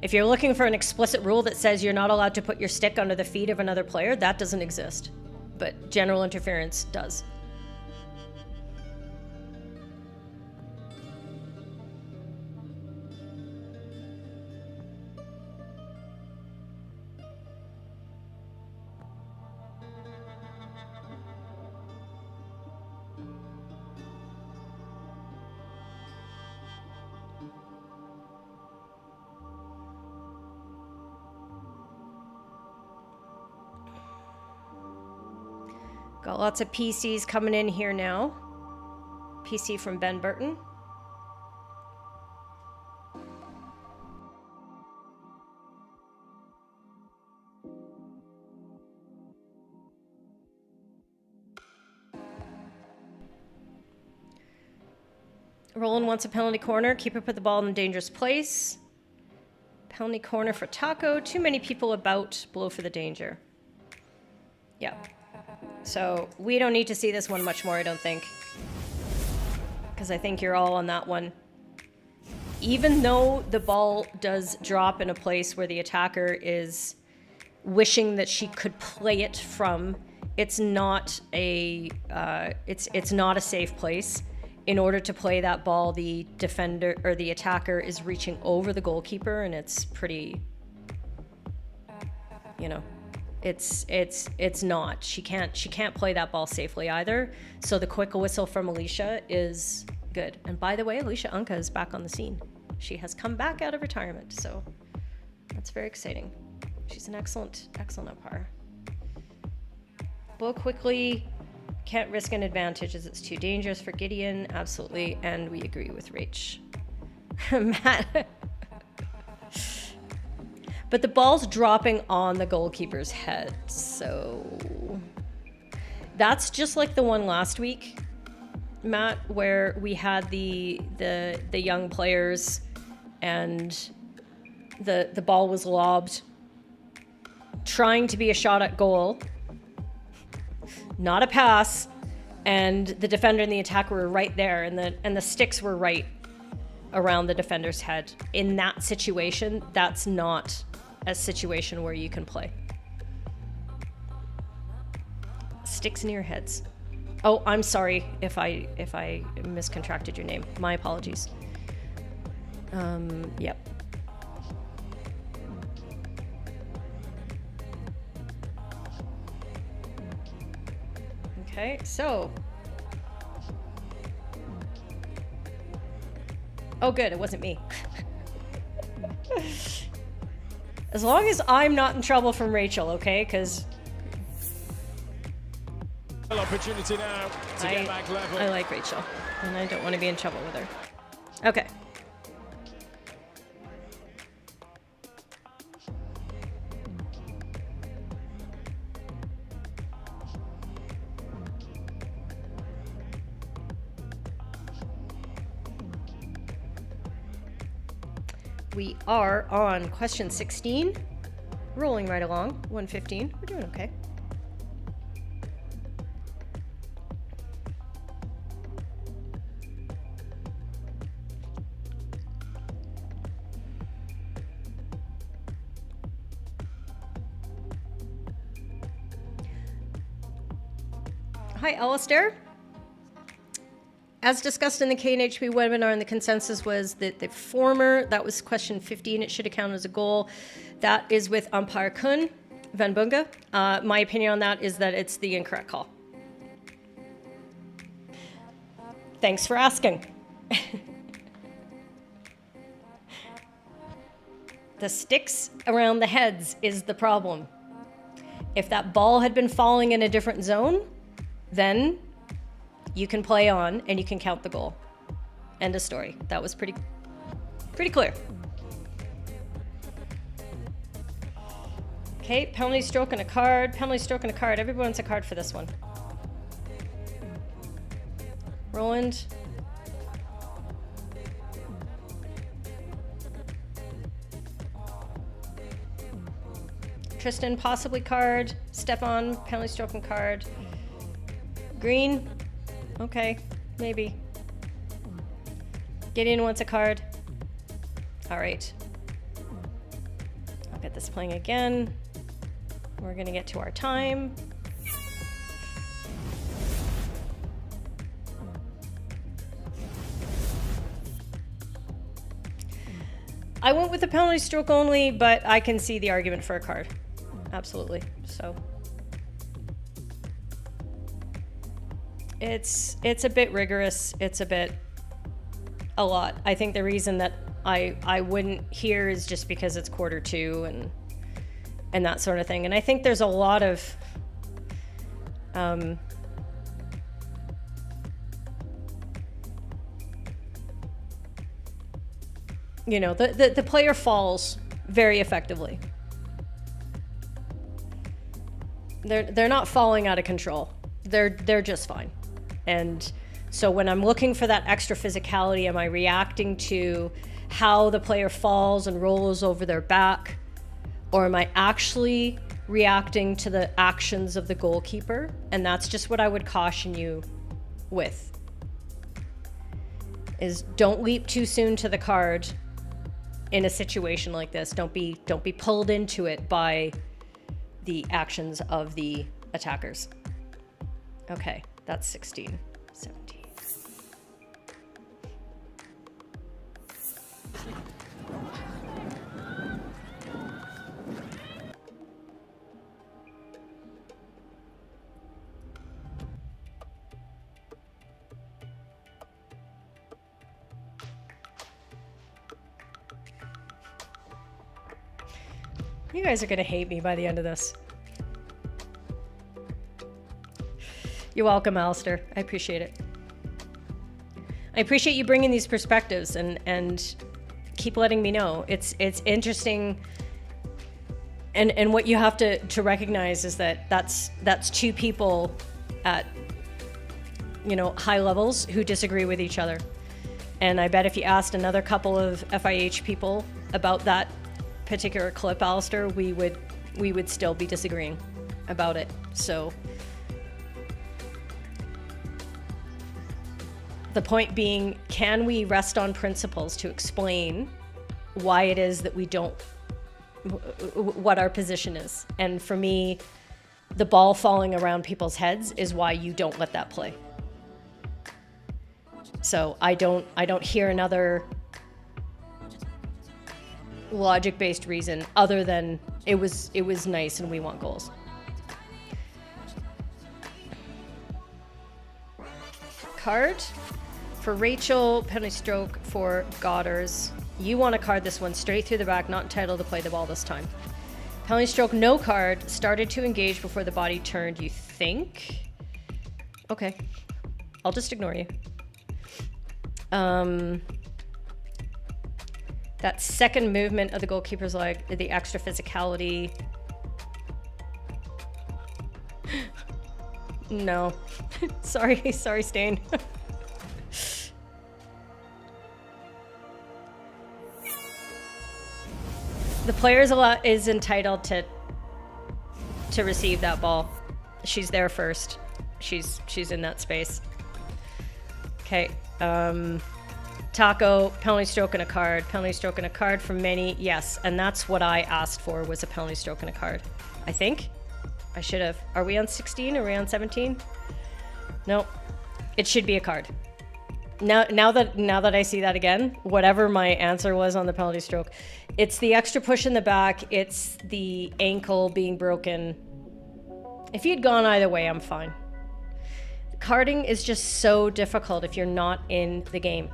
If you're looking for an explicit rule that says you're not allowed to put your stick under the feet of another player, that doesn't exist. But general interference does. Got lots of PCs coming in here now. PC from Ben Burton. Roland wants a penalty corner. Keeper put the ball in a dangerous place. Penalty corner for Taco. Too many people about. Blow for the danger. Yeah. So we don't need to see this one much more, I don't think. Because I think you're all on that one even though the ball does drop in a place where the attacker is wishing that she could play it from, it's not a safe place. In order to play that ball, the defender or the attacker is reaching over the goalkeeper, and it's pretty, you know, it's not. She can't play that ball safely either. So the quick whistle from Alicia is good. And by the way, Alicia Unka is back on the scene. She has come back out of retirement, so that's very exciting. She's an excellent umpire. Blow quickly. Can't risk an advantage as it's too dangerous for Gideon. Absolutely. And we agree with Rach. Matt. But the ball's dropping on the goalkeeper's head. So that's just like the one last week, Matt, where we had the young players and the ball was lobbed, trying to be a shot at goal. Not a pass, and the defender and the attacker were right there, and the sticks were right around the defender's head. In that situation, that's not a situation where you can play. Sticks near heads. Oh, I'm sorry if I miscontracted your name. My apologies. Yep. Okay, so. Oh, good, it wasn't me. As long as I'm not in trouble from Rachel, okay? Because opportunity now to get back level. I like Rachel, and I don't want to be in trouble with her. Okay. We are on question 16, rolling right along, 115. We're doing okay. Hi, Alistair. As discussed in the KNHP webinar, and the consensus was that the former, that was question 15, it should have counted as a goal. That is with umpire Kun Van Bunga. My opinion on that is that it's the incorrect call. Thanks for asking. The sticks around the heads is the problem. If that ball had been falling in a different zone, then you can play on and you can count the goal. End of story. That was pretty clear. Okay, penalty stroke and a card. Penalty stroke and a card. Everyone wants a card for this one. Roland. Tristan, possibly card. Stefan, penalty stroke and card. Green. Okay, maybe. Gideon wants a card. All right. I'll get this playing again. We're gonna get to our time. I went with the penalty stroke only, but I can see the argument for a card. Absolutely, so. It's a bit rigorous. It's a lot. I think the reason that I wouldn't hear is just because it's 1:45 and that sort of thing. And I think there's a lot of you know, the player falls very effectively. They're not falling out of control. They're just fine. And so when I'm looking for that extra physicality, am I reacting to how the player falls and rolls over their back? Or am I actually reacting to the actions of the goalkeeper? And that's just what I would caution you with. is don't leap too soon to the card in a situation like this. Don't be pulled into it by the actions of the attackers. Okay, that's 16, 17. You guys are gonna hate me by the end of this. You're welcome, Alistair. I appreciate it. I appreciate you bringing these perspectives and keep letting me know. It's interesting, and what you have to recognize is that that's two people at, you know, high levels who disagree with each other. And I bet if you asked another couple of FIH people about that particular clip, Alistair, we would still be disagreeing about it. So the point being, can we rest on principles to explain why it is that we don't, what our position is? And for me, the ball falling around people's heads is why you don't let that play. So I don't hear another logic-based reason other than it was nice and we want goals. Card for Rachel, penalty stroke for Godders. You want to card this one straight through the back, not entitled to play the ball this time. Penalty stroke, no card, started to engage before the body turned, you think? Okay, I'll just ignore you. That second movement of the goalkeeper's leg, the extra physicality. No. sorry, Stain. The player is entitled to receive that ball. She's there first. She's in that space. Okay. Taco, penalty stroke and a card. Penalty stroke and a card from many. Yes, and that's what I asked for, was a penalty stroke and a card. I think. I should have. Are we on 16? Are we on 17? No. It should be a card. Now that I see that again, whatever my answer was on the penalty stroke, it's the extra push in the back, it's the ankle being broken. If you'd gone either way, I'm fine. Carding is just so difficult if you're not in the game.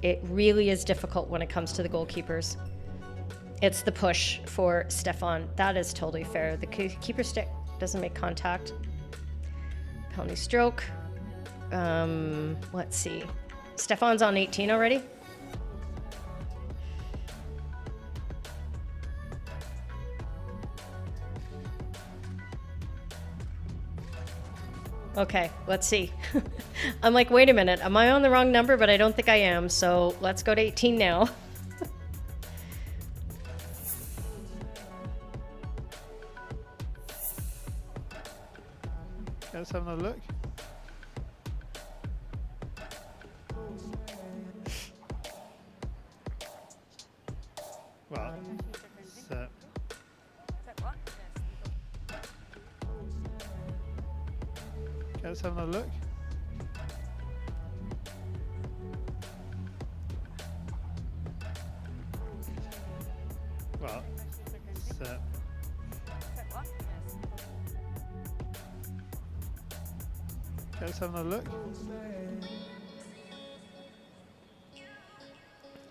It really is difficult when it comes to the goalkeepers. It's the push for Stefan. That is totally fair. The keeper stick doesn't make contact. Penalty stroke. Let's see. Stefan's on 18 already. Okay, let's see. I'm like, wait a minute, am I on the wrong number? But I don't think I am, so let's go to 18 now. Let's have another look. Well, so let's have another look. Well, so let's have another look.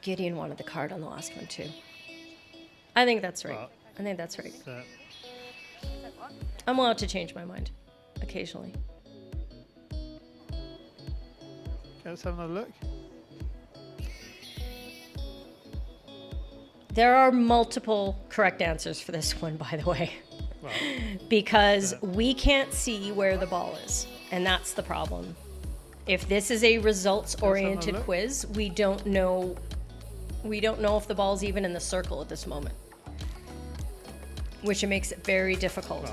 Gideon wanted the card on the last one too. I think that's right. I think that's right. I'm allowed to change my mind occasionally. Let's have another look. There are multiple correct answers for this one, by the way, because we can't see where the ball is, and that's the problem. If this is a results-oriented quiz, we don't know if the ball's even in the circle at this moment, which it makes it very difficult.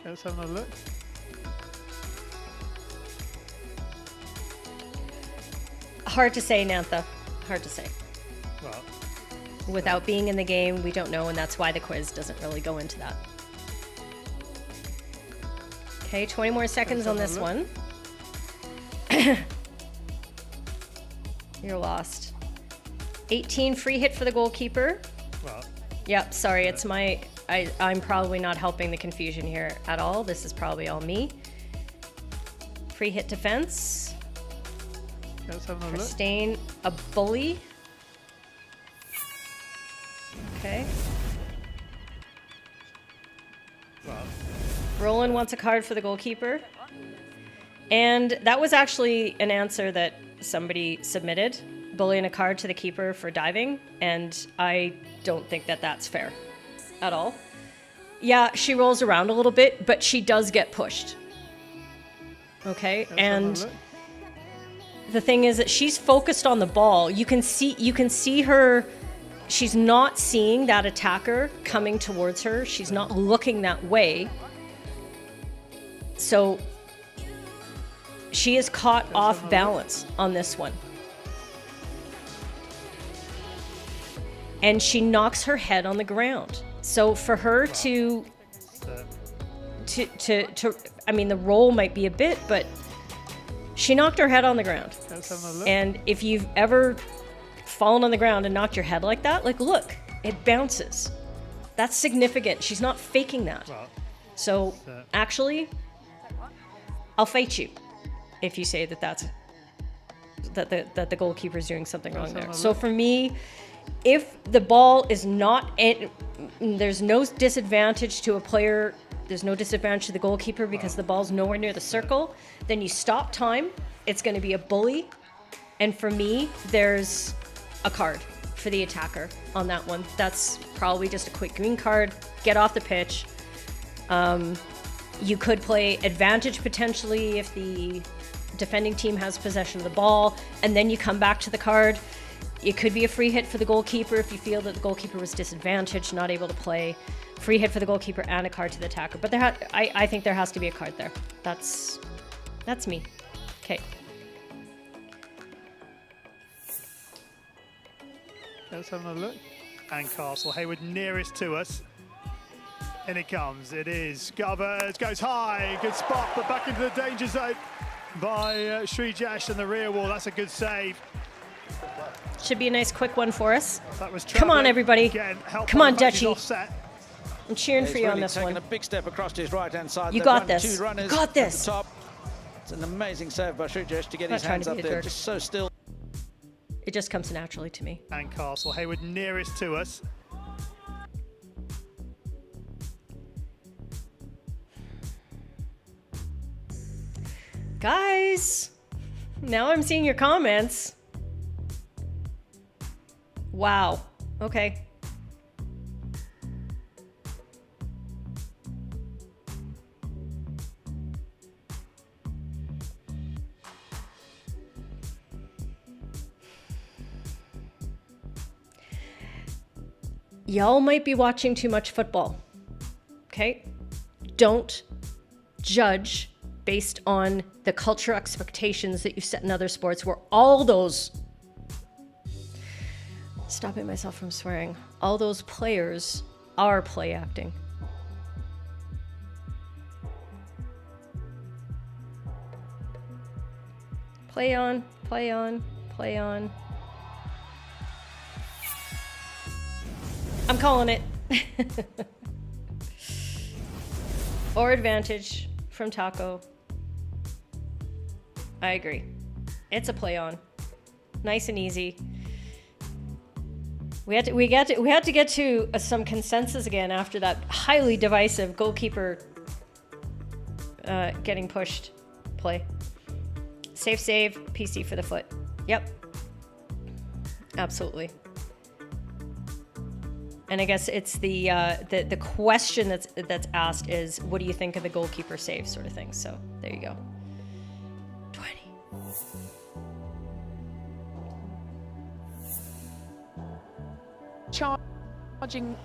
Let's have another look. Hard to say, Nantha. Hard to say. Well, without being in the game, we don't know, and that's why the quiz doesn't really go into that. Okay, 20 more seconds on this one. You're lost. 18 free hit for the goalkeeper. Well, yep, sorry, it's my... I'm probably not helping the confusion here at all. This is probably all me. Free hit defense. let's have another look. Stain, a bully. Okay. Well, Roland wants a card for the goalkeeper. And that was actually an answer that somebody submitted. Bullying a card to the keeper for diving. And I don't think that that's fair at all. Yeah, she rolls around a little bit, but she does get pushed. Okay, and the thing is that she's focused on the ball. You can see her. She's not seeing that attacker coming towards her. She's not looking that way. So she is caught off balance on this one. And she knocks her head on the ground. So for her to I mean, the roll might be a bit, but she knocked her head on the ground. And if you've ever fallen on the ground and knocked your head like that, like, look, it bounces. That's significant. She's not faking that. So actually, I'll fight you if you say that the goalkeeper's doing something wrong there. So for me, if the ball is not, there's no disadvantage to a player, there's no disadvantage to the goalkeeper because the ball's nowhere near the circle, then you stop time. It's going to be a bully. And for me, there's a card for the attacker on that one. That's probably just a quick green card. Get off the pitch. You could play advantage potentially if the defending team has possession of the ball, and then you come back to the card. It could be a free hit for the goalkeeper if you feel that the goalkeeper was disadvantaged, not able to play. Free hit for the goalkeeper and a card to the attacker. But I think there has to be a card there. That's me. Okay. Let's have another look. And Castle Hayward nearest to us. In it comes. It is Garbers, goes high, good spot, but back into the danger zone by Srijash and the rear wall. That's a good save. Should be a nice quick one for us. That was Come on, everybody. Again, come on, Dutchie. I'm cheering for you on this taking one. a big step across to his right-hand side. You got this. Two runners You got this. At the top. It's an amazing save by Srijash to get his hands up there, just so still. It just comes naturally to me. And Castle Hayward nearest to us. Guys, now I'm seeing your comments. Wow. Okay. Y'all might be watching too much football. Okay? Don't judge based on the culture expectations that you set in other sports where all those, stopping myself from swearing, all those players are play acting. Play on, play on, play on. I'm calling it. Or advantage from Taco. I agree. It's a play on. Nice and easy. We had to get to some consensus again after that highly divisive goalkeeper getting pushed play. Safe save, PC for the foot. Yep. Absolutely. And I guess it's the question that's asked is, what do you think of the goalkeeper save sort of thing? So there you go. 20. Charging.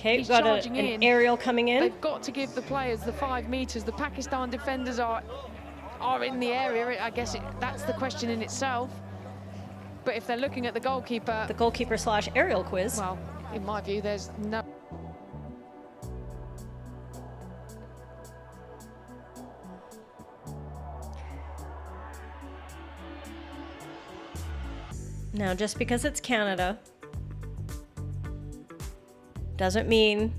Okay, He's we've got charging an in. aerial coming in. They've got to give the players the 5 meters. The Pakistan defenders are in the area. I guess that's the question in itself. But if they're looking at the goalkeeper... The goalkeeper / aerial quiz. Well, in my view, there's no... Now, just because it's Canada doesn't mean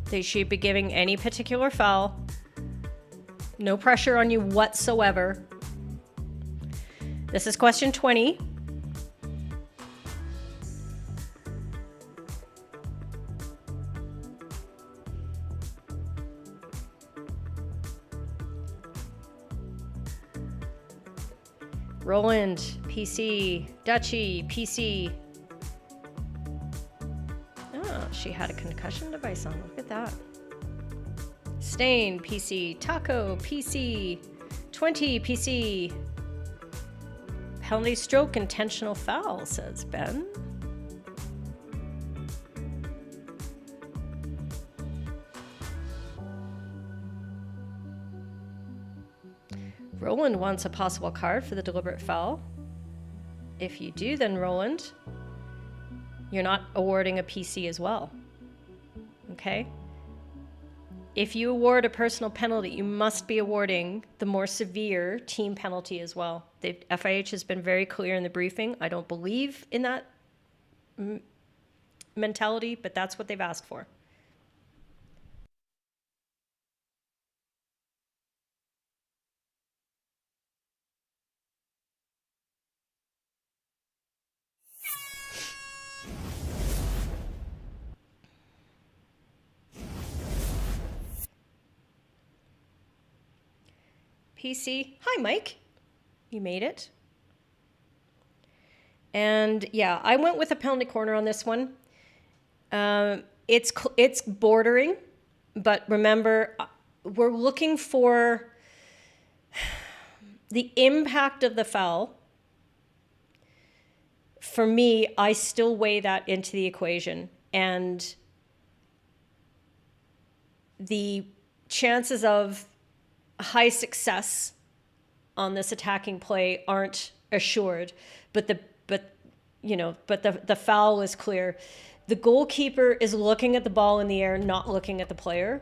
they should be giving any particular foul. No pressure on you whatsoever. This is question 20. Roland, PC, Dutchy, PC. Oh, she had a concussion device on. Look at that. Stain, PC. Taco, PC. 20, PC. Penalty stroke, intentional foul, says Ben. Roland wants a possible card for the deliberate foul. If you do, then Roland, you're not awarding a PC as well. Okay? If you award a personal penalty, you must be awarding the more severe team penalty as well. The FIH has been very clear in the briefing. I don't believe in that mentality, but that's what they've asked for. PC. Hi, Mike. You made it. And yeah, I went with a penalty corner on this one. It's bordering, but remember, we're looking for the impact of the foul. For me, I still weigh that into the equation, and the chances of high success on this attacking play aren't assured, but the foul is clear. The goalkeeper is looking at the ball in the air, not looking at the player.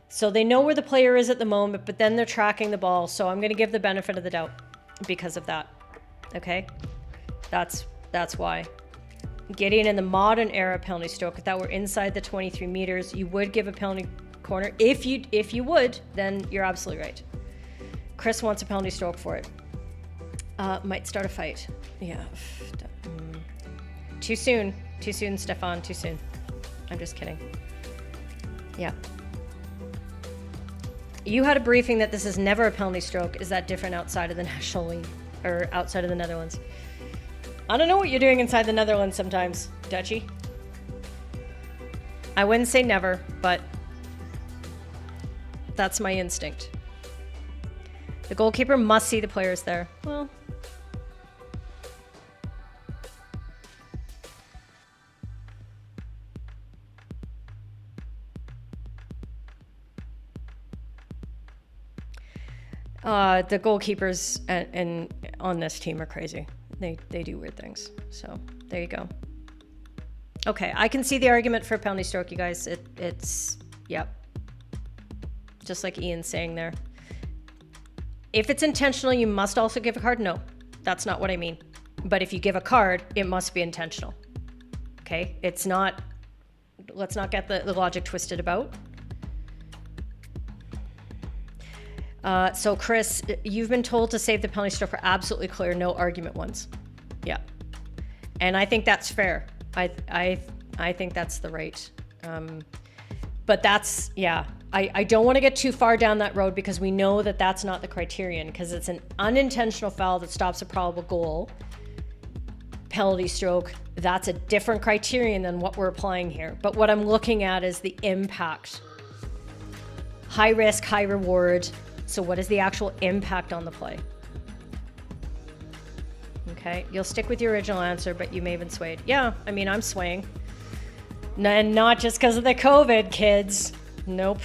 So they know where the player is at the moment, but then they're tracking the ball. So I'm going to give the benefit of the doubt because of that. Okay, that's why. Getting in the modern era penalty stroke, if that were inside the 23 meters, you would give a penalty corner. If you would, then you're absolutely right. Chris wants a penalty stroke for it. Might start a fight. Yeah. Too soon, Stefan, too soon. I'm just kidding. Yeah. You had a briefing that this is never a penalty stroke. Is that different outside of the National League or outside of the Netherlands? I don't know what you're doing inside the Netherlands sometimes, Dutchy. I wouldn't say never, but that's my instinct. The goalkeeper must see the players there. Well, the goalkeepers and on this team are crazy. They do weird things. So there you go. Okay, I can see the argument for a penalty stroke, you guys. It's yep. Just like Ian's saying there. If it's intentional, you must also give a card. No, that's not what I mean. But if you give a card, it must be intentional. Okay, it's not. Let's not get the logic twisted about. So Chris, you've been told to save the penalty stroke for absolutely clear, no argument ones. Yeah, and I think that's fair. I think that's the right. But that's, yeah, I don't want to get too far down that road because we know that that's not the criterion, because it's an unintentional foul that stops a probable goal. Penalty stroke, that's a different criterion than what we're applying here. But what I'm looking at is the impact. High risk, high reward. So what is the actual impact on the play? Okay, you'll stick with your original answer, but you may have been swayed. Yeah, I mean, I'm swaying. And not just because of the COVID, kids. Nope.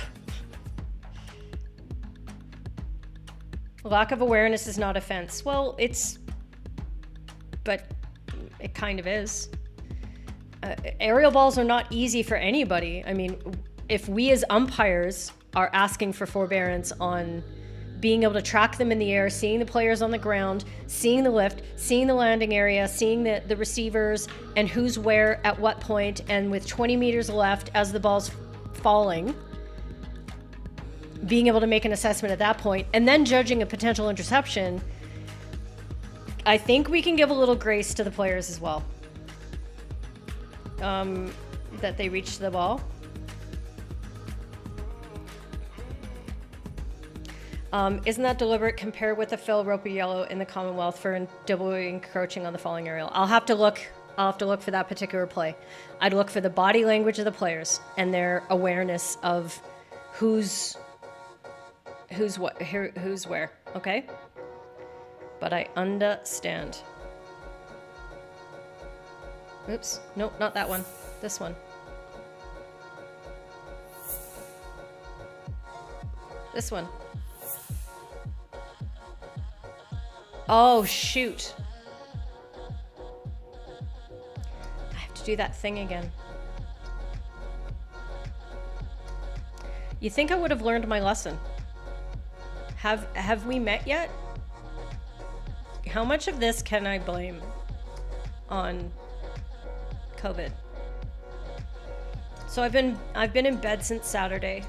Lack of awareness is not offense. Well, but it kind of is. Aerial balls are not easy for anybody. I mean, if we as umpires are asking for forbearance on being able to track them in the air, seeing the players on the ground, seeing the lift, seeing the landing area, seeing the receivers and who's where at what point, and with 20 meters left as the ball's falling, being able to make an assessment at that point, and then judging a potential interception, I think we can give a little grace to the players as well. That they reached the ball. Isn't that deliberate compared with the Phil Roper yellow in the Commonwealth for doubly encroaching on the falling aerial? I'll have to look for that particular play. I'd look for the body language of the players and their awareness of who's where, okay? But I understand. Oops, nope, not that one. This one. This one. Oh, shoot. I have to do that thing again. You think I would have learned my lesson? Have we met yet? How much of this can I blame on COVID? So I've been in bed since Saturday,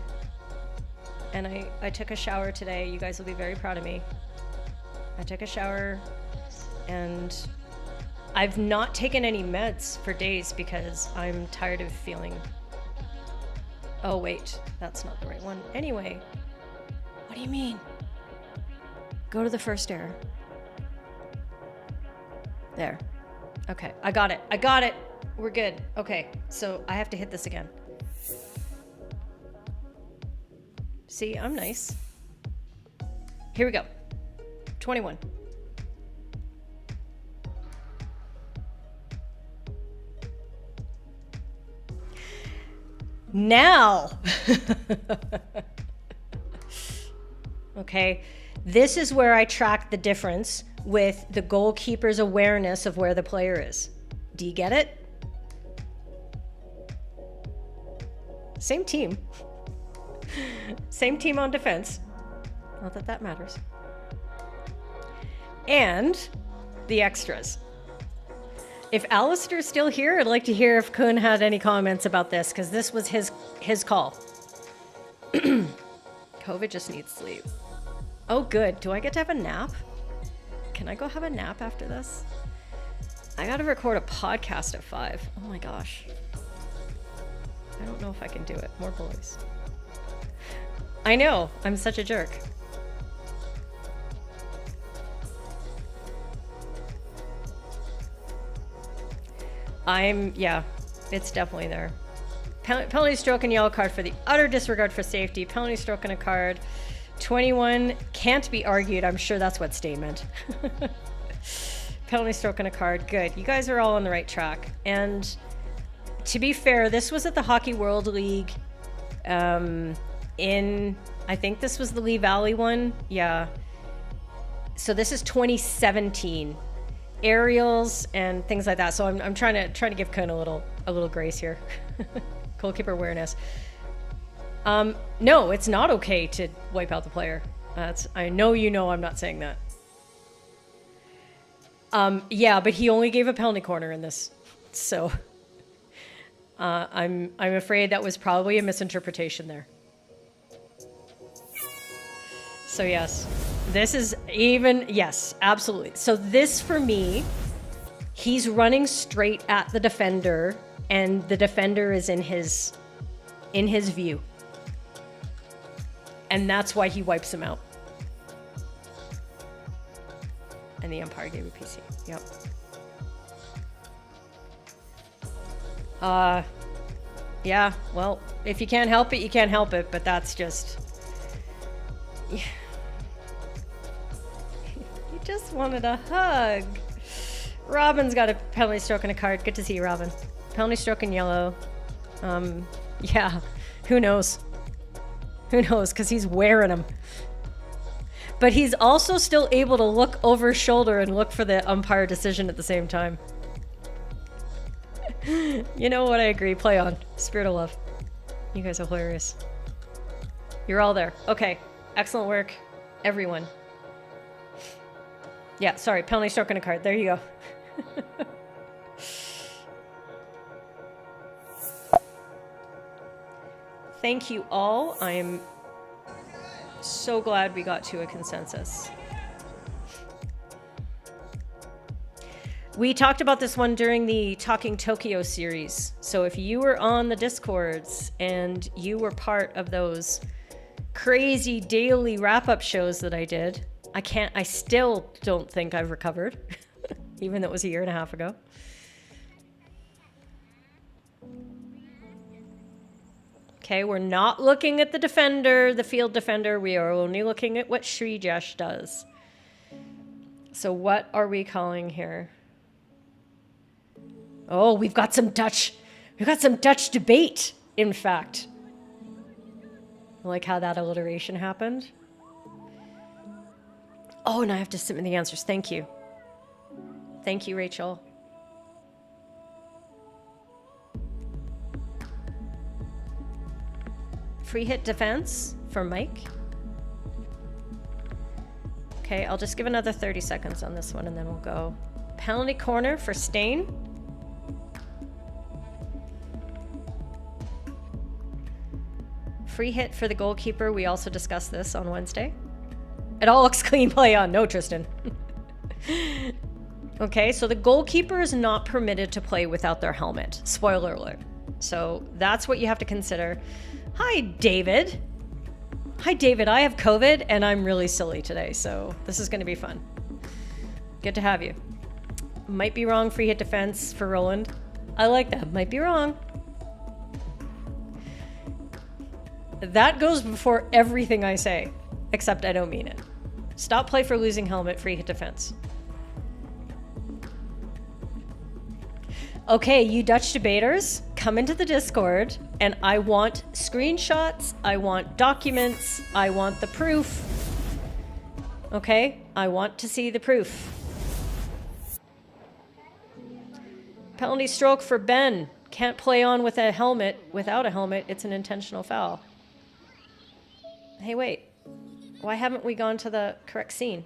and I took a shower today. You guys will be very proud of me. I took a shower, and I've not taken any meds for days because I'm tired of feeling... Oh wait, that's not the right one. Anyway, what do you mean? Go to the first error. There. Okay, I got it. We're good. Okay, so I have to hit this again. See, I'm nice. Here we go. 21. Now. Okay, this is where I track the difference with the goalkeeper's awareness of where the player is. Do you get it? Same team. Same team on defense. Not that that matters. And the extras. If Alistair's still here, I'd like to hear if Kun had any comments about this, because this was his call. COVID just needs sleep. Oh, good. Do I get to have a nap? Can I go have a nap after this? I gotta record a podcast at 5. Oh my gosh. I don't know if I can do it. More boys. I know. I'm such a jerk. Yeah, it's definitely there. Penalty stroke and yellow card for the utter disregard for safety. Penalty stroke and a card. 21 can't be argued. I'm sure that's what Stain meant. Penalty stroke and a card. Good. You guys are all on the right track. And to be fair, this was at the Hockey World League I think this was the Lee Valley one. Yeah. So this is 2017. Aerials and things like that. So I'm trying to give Kun a little grace here. Goalkeeper awareness. No, it's not okay to wipe out the player. I know I'm not saying that. Yeah, but he only gave a penalty corner in this. So I'm afraid that was probably a misinterpretation there. So yes, this is yes, absolutely. So this for me, he's running straight at the defender and the defender is in his view. And that's why he wipes him out. And the umpire gave a PC. Yep. Yeah, well, if you can't help it, you can't help it, but that's just... Yeah. He just wanted a hug. Robin's got a penalty stroke and a card. Good to see you, Robin. Penalty stroke and yellow. Yeah, who knows? Who knows? Because he's wearing them. But he's also still able to look over his shoulder and look for the umpire decision at the same time. You know what? I agree. Play on. Spirit of love. You guys are hilarious. You're all there. Okay. Excellent work, everyone. Yeah, sorry. Penalty stroke and a card. There you go. Thank you all. I'm so glad we got to a consensus. We talked about this one during the Talking Tokyo series. So if you were on the Discords and you were part of those crazy daily wrap-up shows that I did, I still don't think I've recovered, even though it was a year and a half ago. Okay, we're not looking at the defender, the field defender. We are only looking at what Srijesh does. So what are we calling here? Oh, we've got some Dutch debate, in fact. I like how that alliteration happened. Oh, and I have to submit the answers. Thank you. Thank you, Rachel. Free hit defense for Mike. Okay, I'll just give another 30 seconds on this one and then we'll go. Penalty corner for Stain. Free hit for the goalkeeper. We also discussed this on Wednesday. It all looks clean play on. No, Tristan. Okay, so the goalkeeper is not permitted to play without their helmet. Spoiler alert. So that's what you have to consider. Hi, David. Hi, David. I have COVID and I'm really silly today, so this is going to be fun. Good to have you. Might be wrong, free hit defense for Roland. I like that. Might be wrong. That goes before everything I say, except I don't mean it. Stop play for losing helmet, free hit defense. Okay, you Dutch debaters, come into the Discord, and I want screenshots, I want documents, I want the proof. Okay, I want to see the proof. Penalty stroke for Ben. Can't play on with a helmet. Without a helmet, it's an intentional foul. Hey, wait. Why haven't we gone to the correct scene?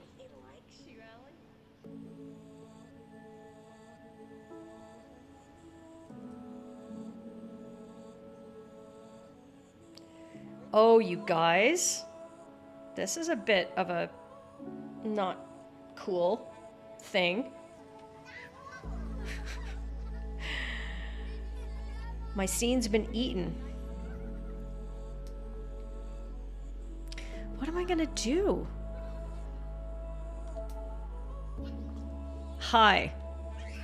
Oh, you guys. This is a bit of a not cool thing. My scene's been eaten. What am I gonna do? Hi.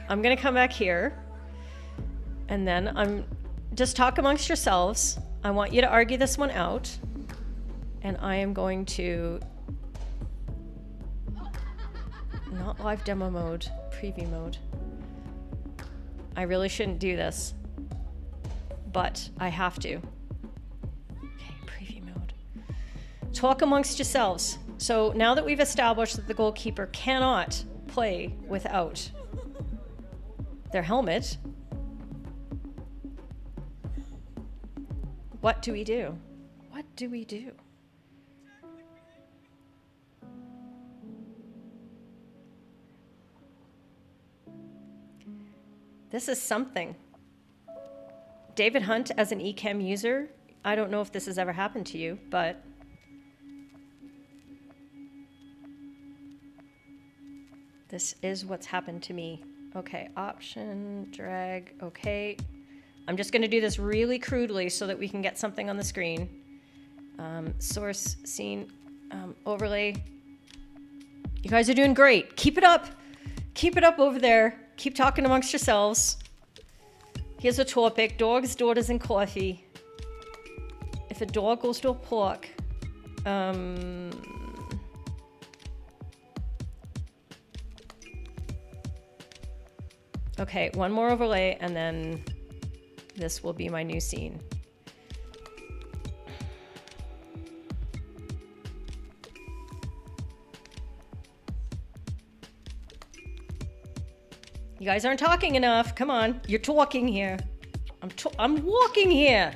I'm gonna come back here. And then just talk amongst yourselves. I want you to argue this one out. And I am going to... Not live demo mode, preview mode. I really shouldn't do this. But I have to. Okay, preview mode. Talk amongst yourselves. So now that we've established that the goalkeeper cannot play without their helmet, what do we do? What do we do? This is something. David Hunt as an eCam user, I don't know if this has ever happened to you, but this is what's happened to me. Okay, option, drag, okay. I'm just gonna do this really crudely so that we can get something on the screen. Source, scene, overlay. You guys are doing great. Keep it up. Keep it up over there. Keep talking amongst yourselves. Here's a topic, dogs, daughters, and coffee. If a dog goes to a park, okay, one more overlay, and then This will be my new scene. You guys aren't talking enough. Come on, you're talking here. I'm walking here.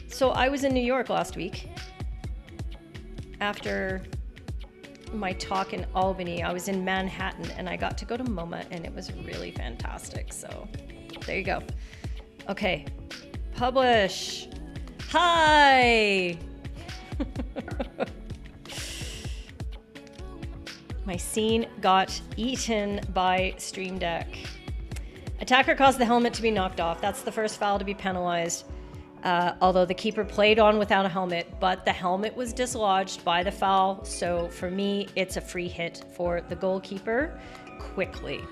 So I was in New York last week. After my talk in Albany, I was in Manhattan and I got to go to MoMA and it was really fantastic. So there you go. Okay, publish. Hi. My scene got eaten by Stream Deck. Attacker caused the helmet to be knocked off. That's the first foul to be penalized. Although the keeper played on without a helmet, but the helmet was dislodged by the foul. So for me, it's a free hit for the goalkeeper quickly.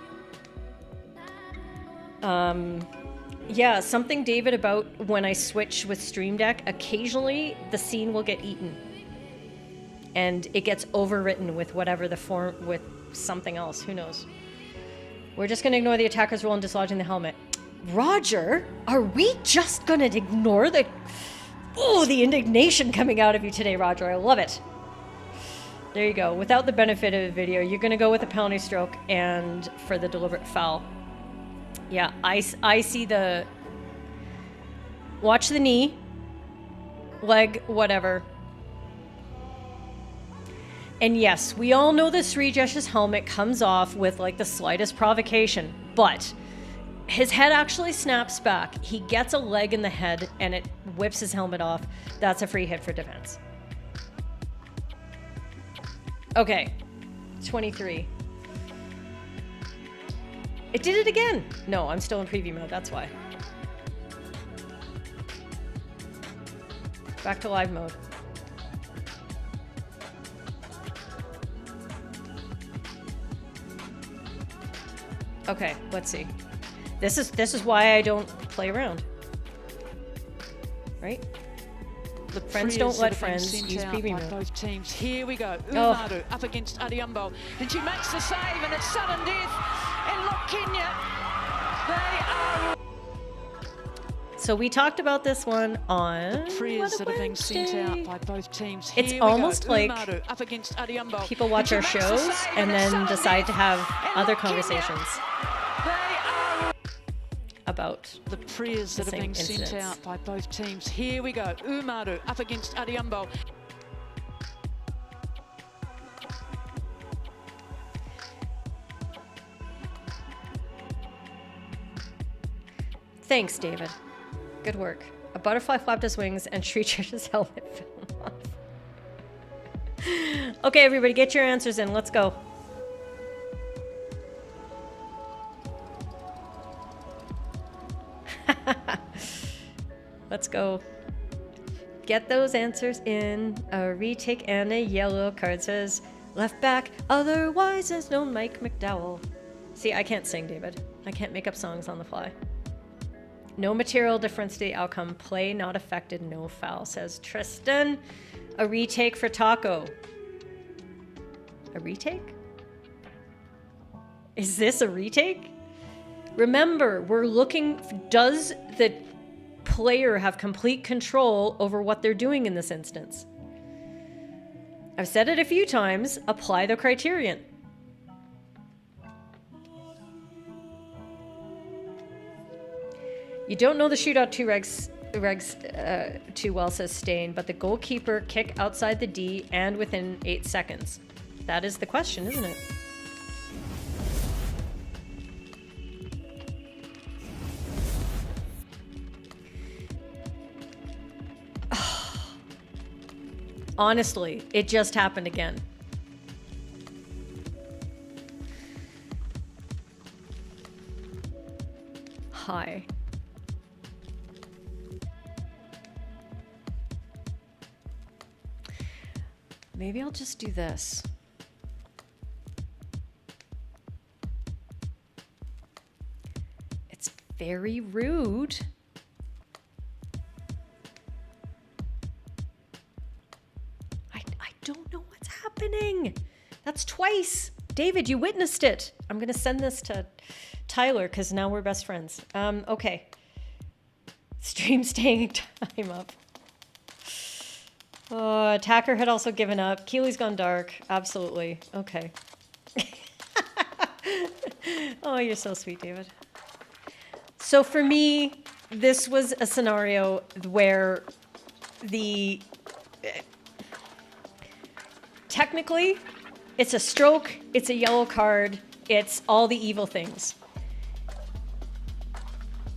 Yeah, something, David, about when I switch with Stream Deck, occasionally the scene will get eaten. And it gets overwritten with whatever the form, with something else, who knows. We're just gonna ignore the attacker's role in dislodging the helmet. Roger, are we just gonna ignore the indignation coming out of you today, Roger? I love it. There you go. Without the benefit of the video, you're gonna go with a penalty stroke and for the deliberate foul. Yeah, I see the, watch the knee, leg, whatever. And yes, we all know that Srijesh's helmet comes off with like the slightest provocation, but his head actually snaps back. He gets a leg in the head and it whips his helmet off. That's a free hit for defense. Okay, 23. It did it again. No, I'm still in preview mode, that's why. Back to live mode. Okay, let's see. This is why I don't play around. Right? The friends don't let friends use preview mode. Both teams. Here we go. Umaru up against Adiumbo. And she makes the save and it's sudden death. And Lokinya, they are... So we talked about this one on prayers that are being sent out by both teams. It's almost like people watch our shows and then decide to have other conversations about the prayers that are being sent out by both teams. Here we go. Umaru up against Adiumbo. Thanks, David. Good work. A butterfly flapped his wings and Srijesh's helmet fell off. Okay, everybody, get your answers in. Let's go. Let's go. Get those answers in. A retake and a yellow card says left back. Otherwise, there's no Mike McDowell. See, I can't sing, David. I can't make up songs on the fly. No material difference to the outcome. Play not affected. No foul, says Tristan. A retake for Taco. A retake? Is this a retake? Remember, we're looking, does the player have complete control over what they're doing in this instance? I've said it a few times, apply the criterion. You don't know the shootout two regs too well, says Stain, but the goalkeeper kick outside the D and within 8 seconds. That is the question, isn't it? Honestly, it just happened again. Hi. Maybe I'll just do this. It's very rude. I don't know what's happening. That's twice. David, you witnessed it. I'm going to send this to Tyler because now we're best friends. Okay. Stream staying time up. Attacker had also given up. Keely's gone dark. Absolutely. Okay. Oh, you're so sweet, David. So for me, this was a scenario where technically, it's a stroke, it's a yellow card, it's all the evil things.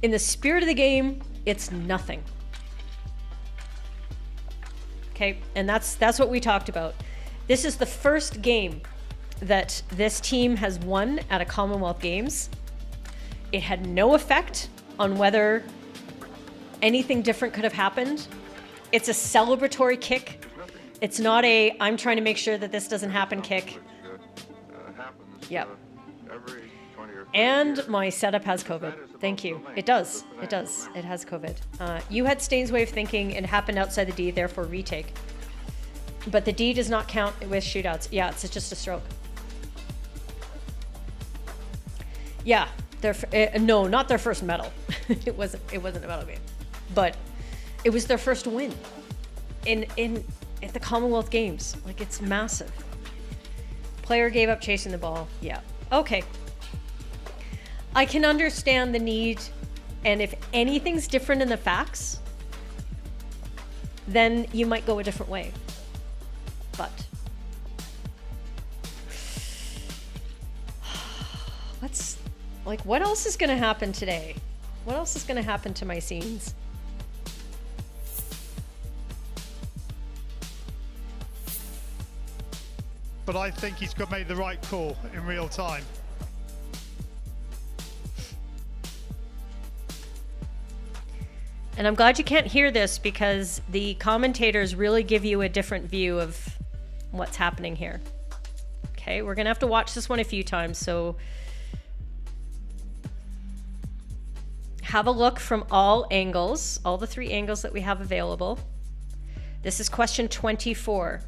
In the spirit of the game, it's nothing. Okay, and that's what we talked about. This is the first game that this team has won at a Commonwealth Games. It had no effect on whether anything different could have happened. It's a celebratory kick. It's not a, I'm trying to make sure that this doesn't happen kick. Yep. And my setup has COVID. Thank you. It does. It does. It has COVID. You had Stains Wave thinking it happened outside the D, therefore retake. But the D does not count with shootouts. Yeah, it's just a stroke. Yeah, no, not their first medal. It wasn't a medal game, but it was their first win at the Commonwealth Games. Like, it's massive. Player gave up chasing the ball. Yeah. Okay. I can understand the need, and if anything's different in the facts, then you might go a different way. But what else is going to happen today? What else is going to happen to my scenes? But I think he's made the right call in real time. And I'm glad you can't hear this because the commentators really give you a different view of what's happening here. Okay, we're gonna have to watch this one a few times, so have a look from all angles, all the 3 angles that we have available. This is question 24.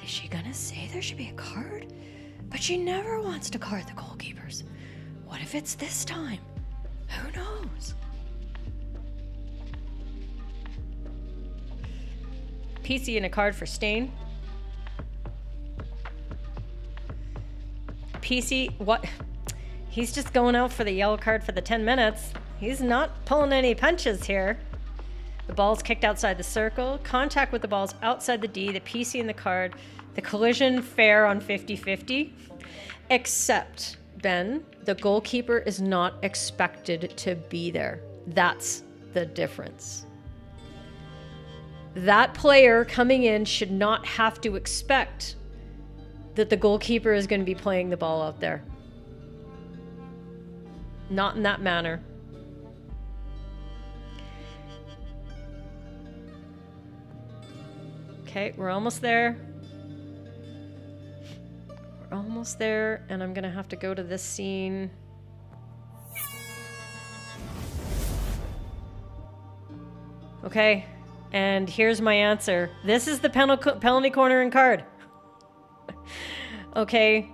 Is she gonna say there should be a card? But she never wants to card the goalkeepers. What if it's this time? Who knows? PC and a card for Stain. PC, what? He's just going out for the yellow card for the 10 minutes. He's not pulling any punches here. The ball's kicked outside the circle. Contact with the ball's outside the D. The PC and the card. The collision fair on 50-50. Except, Ben, the goalkeeper is not expected to be there. That's the difference. That player coming in should not have to expect that the goalkeeper is going to be playing the ball out there. Not in that manner. Okay, we're almost there. We're almost there, and I'm gonna have to go to this scene. Okay, and here's my answer. This is the penalty corner and card. Okay,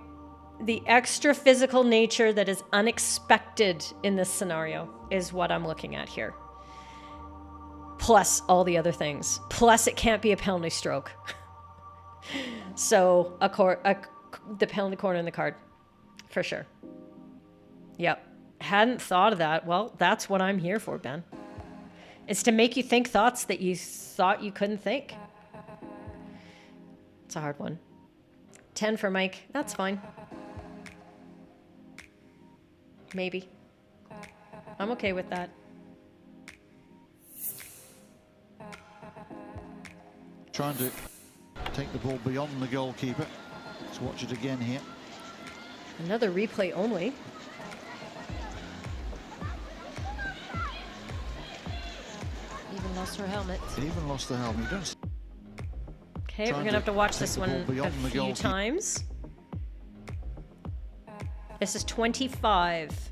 the extra physical nature that is unexpected in this scenario is what I'm looking at here. Plus all the other things. Plus it can't be a penalty stroke. So the penalty corner in the card, for sure. Yep. Hadn't thought of that. Well, that's what I'm here for, Ben. It's to make you think thoughts that you thought you couldn't think. It's a hard one. 10 for Mike. That's fine. Maybe. I'm okay with that. Trying to take the ball beyond the goalkeeper. Let's watch it again here. Another replay only. Even lost her helmet. Even lost the helmet. You don't okay, we're gonna have to watch this one a few times. This is 25.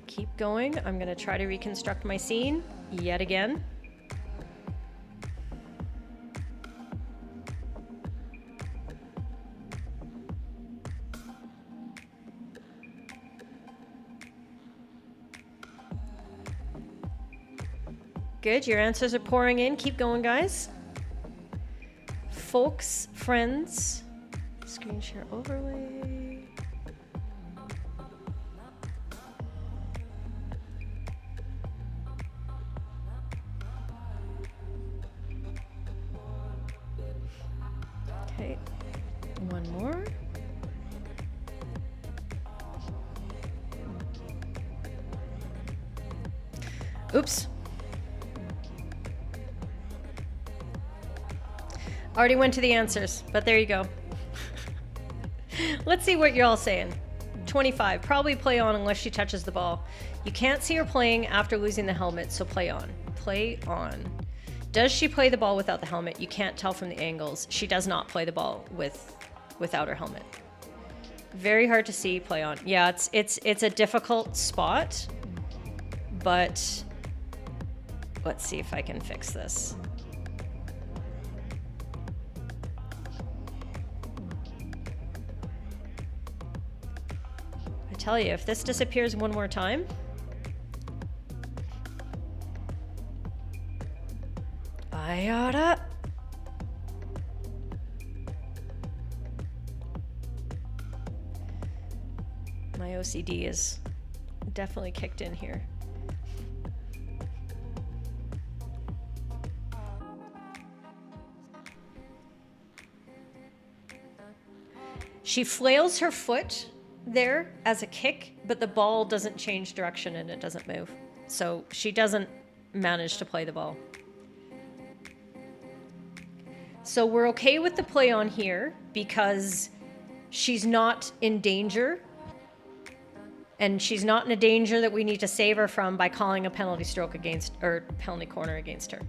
Keep going. I'm going to try to reconstruct my scene yet again. Good, your answers are pouring in. Keep going, guys. Folks, friends, screen share overlay. Okay, one more. Oops. Already went to the answers, but there you go. Let's see what you're all saying. 25, probably play on unless she touches the ball. You can't see her playing after losing the helmet, so play on. Play on. Does she play the ball without the helmet? You can't tell from the angles. She does not play the ball without her helmet. Very hard to see, play on. Yeah, it's a difficult spot, but let's see if I can fix this. I tell you, if this disappears one more time, I oughta. My OCD is definitely kicked in here. She flails her foot there as a kick, but the ball doesn't change direction and it doesn't move. So she doesn't manage to play the ball. So we're okay with the play on here because she's not in danger, and she's not in a danger that we need to save her from by calling a penalty stroke against, or penalty corner against her.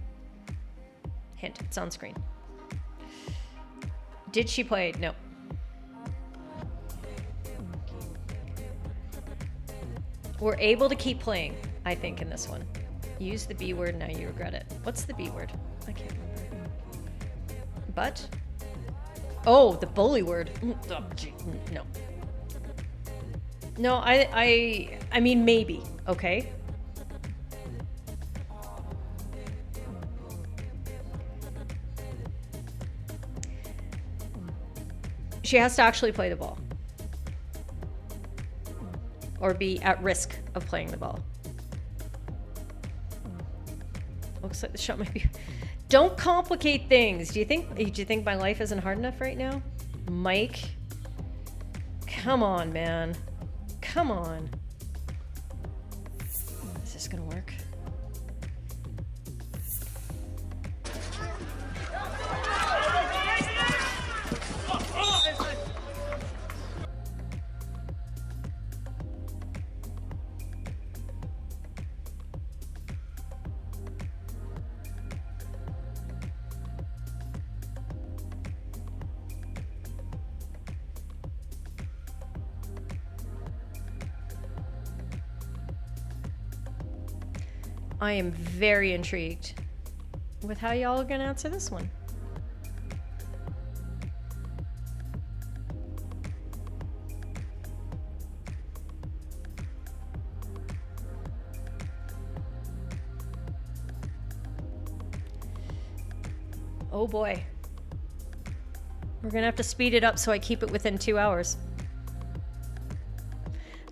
Hint, it's on screen. Did she play? No. We're able to keep playing, I think, in this one. Use the B word, now you regret it. What's the B word? I can't remember. But? Oh, the bully word. Oh, gee, no. No, I mean, maybe, okay? She has to actually play the ball. Or be at risk of playing the ball. Looks like the shot might be... Don't complicate things. Do you think my life isn't hard enough right now? Mike? Come on, man. Come on. Is this gonna work? I am very intrigued with how y'all are gonna answer this one. Oh boy. We're gonna have to speed it up so I keep it within 2 hours.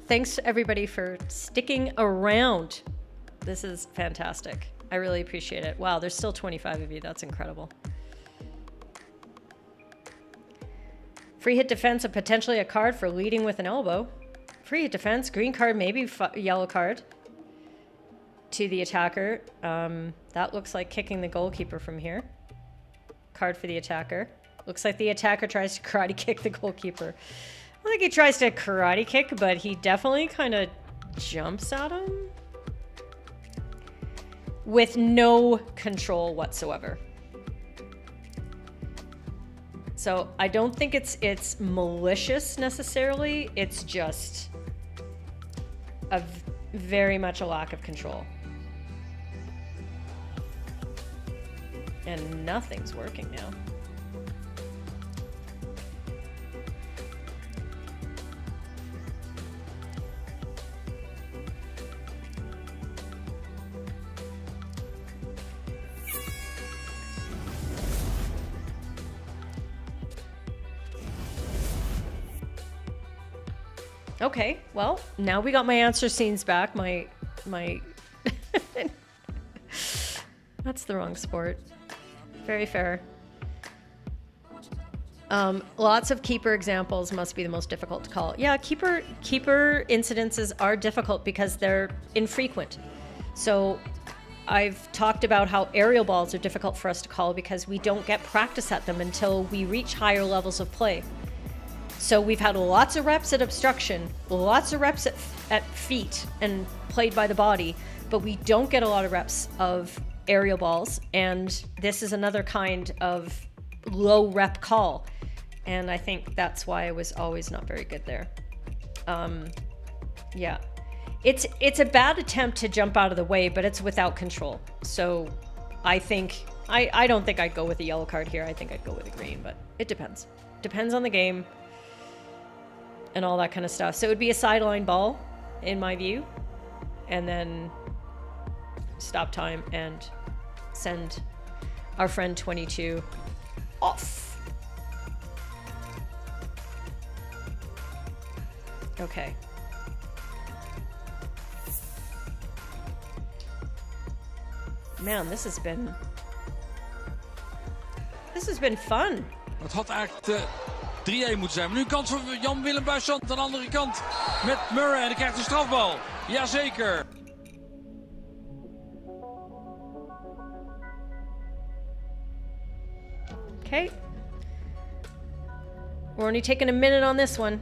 Thanks everybody for sticking around. This is fantastic. I really appreciate it. Wow, there's still 25 of you. That's incredible. Free hit defense and potentially a card for leading with an elbow. Free hit defense, green card, maybe yellow card. to the attacker. That looks like kicking the goalkeeper from here. Card for the attacker. Looks like the attacker tries to karate kick the goalkeeper. I don't think he tries to karate kick, but he definitely kind of jumps at him with no control whatsoever. So I don't think it's malicious necessarily. It's just very much a lack of control. And nothing's working now. Okay, well, now we got my answer scenes back. My that's the wrong sport. Very fair. Lots of keeper examples must be the most difficult to call. Yeah, keeper incidences are difficult because they're infrequent. So I've talked about how aerial balls are difficult for us to call because we don't get practice at them until we reach higher levels of play. So we've had lots of reps at obstruction, lots of reps at feet and played by the body, but we don't get a lot of reps of aerial balls. And this is another kind of low rep call. And I think that's why I was always not very good there. Yeah. It's a bad attempt to jump out of the way, but it's without control. So I think, I don't think I'd go with a yellow card here. I think I'd go with a green, but it depends. Depends on the game. And all that kind of stuff. So it would be a sideline ball, in my view. And then stop time and send our friend 22 off. Okay. Man, this has been fun. Het had eigenlijk de 3-1 moeten zijn. Maar nu kans voor Jan-Willem Buissant aan de andere kant. Met Murray en hij krijgt een strafbal. Jazeker. Okay. We're only taking a minute on this one.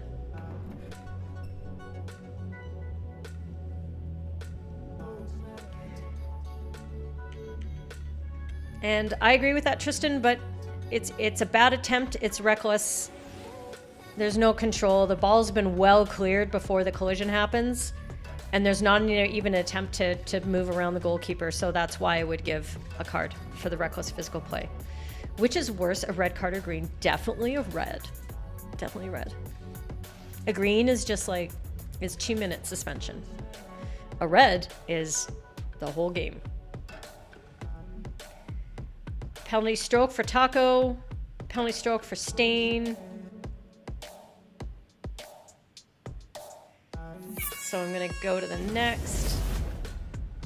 And I agree with that, Tristan, but it's a bad attempt. It's reckless. There's no control. The ball's been well cleared before the collision happens. And there's not even an attempt to move around the goalkeeper. So that's why I would give a card for the reckless physical play. Which is worse, a red card or green? Definitely a red. Definitely red. A green is just like, is 2-minute suspension. A red is the whole game. Penalty stroke for Taco. Penalty stroke for Stain. So I'm gonna go to the next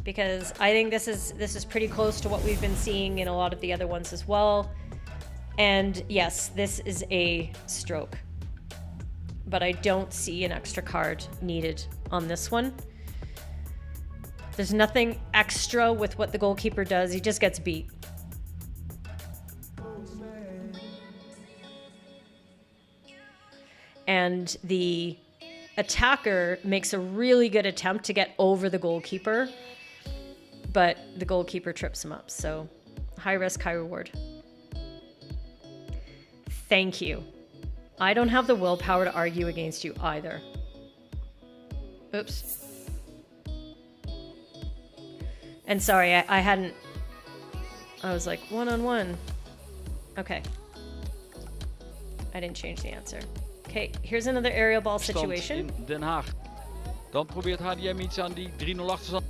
because I think this is pretty close to what we've been seeing in a lot of the other ones as well. And yes, this is a stroke, but I don't see an extra card needed on this one. There's nothing extra with what the goalkeeper does. He just gets beat. And the attacker makes a really good attempt to get over the goalkeeper, but the goalkeeper trips him up. So high risk, high reward. Thank you. I don't have the willpower to argue against you either. Oops. And sorry, I was like, 1-on-1. Okay. I didn't change the answer. Okay, here's another aerial ball situation. In Den Haag. Dan probeert HDM iets aan die 3-0 achterstand.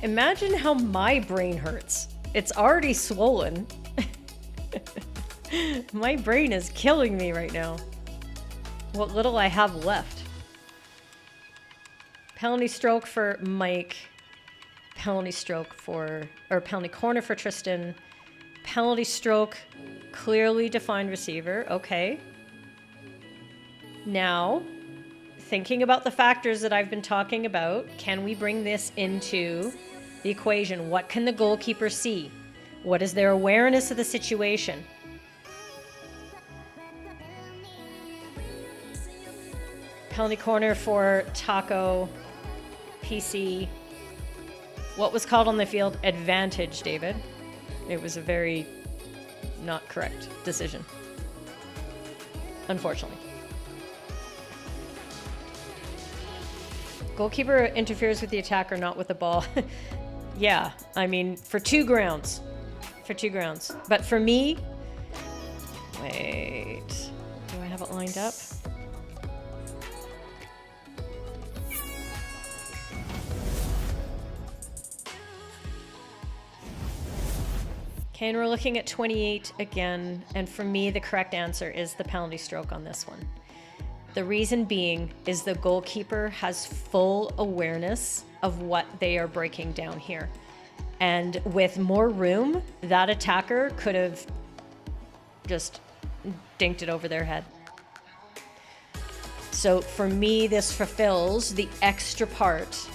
Imagine how my brain hurts. It's already swollen. My brain is killing me right now. What little I have left. Penalty stroke for Mike. Penalty stroke for, or penalty corner for Tristan. Penalty stroke, clearly defined receiver. Okay. Now, thinking about the factors that I've been talking about, can we bring this into the equation? What can the goalkeeper see? What is their awareness of the situation? Penalty corner for Taco, PC. What was called on the field? Advantage, David. It was a very not correct decision, unfortunately. Goalkeeper interferes with the attacker, not with the ball. Yeah, I mean, for 2 grounds. For 2 grounds. But for me, wait, do I have it lined up? Okay, and we're looking at 28 again, and for me, the correct answer is the penalty stroke on this one. The reason being is the goalkeeper has full awareness of what they are breaking down here. And with more room, that attacker could have just dinked it over their head. So for me, this fulfills the extra part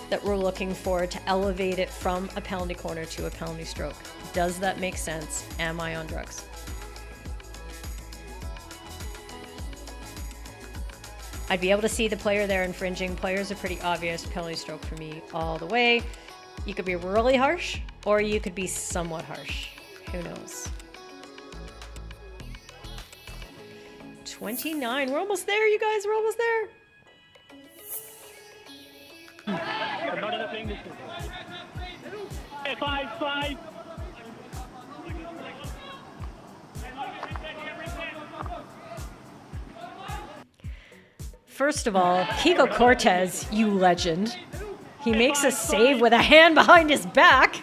that we're looking for to elevate it from a penalty corner to a penalty stroke. Does that make sense? Am I on drugs? I'd be able to see the player there infringing. Players are pretty obvious. Penalty stroke for me all the way. You could be really harsh, or you could be somewhat harsh. Who knows? 29. We're almost there, you guys. We're almost there. Five. First of all, Kiko Cortez, you legend. He makes a save with a hand behind his back.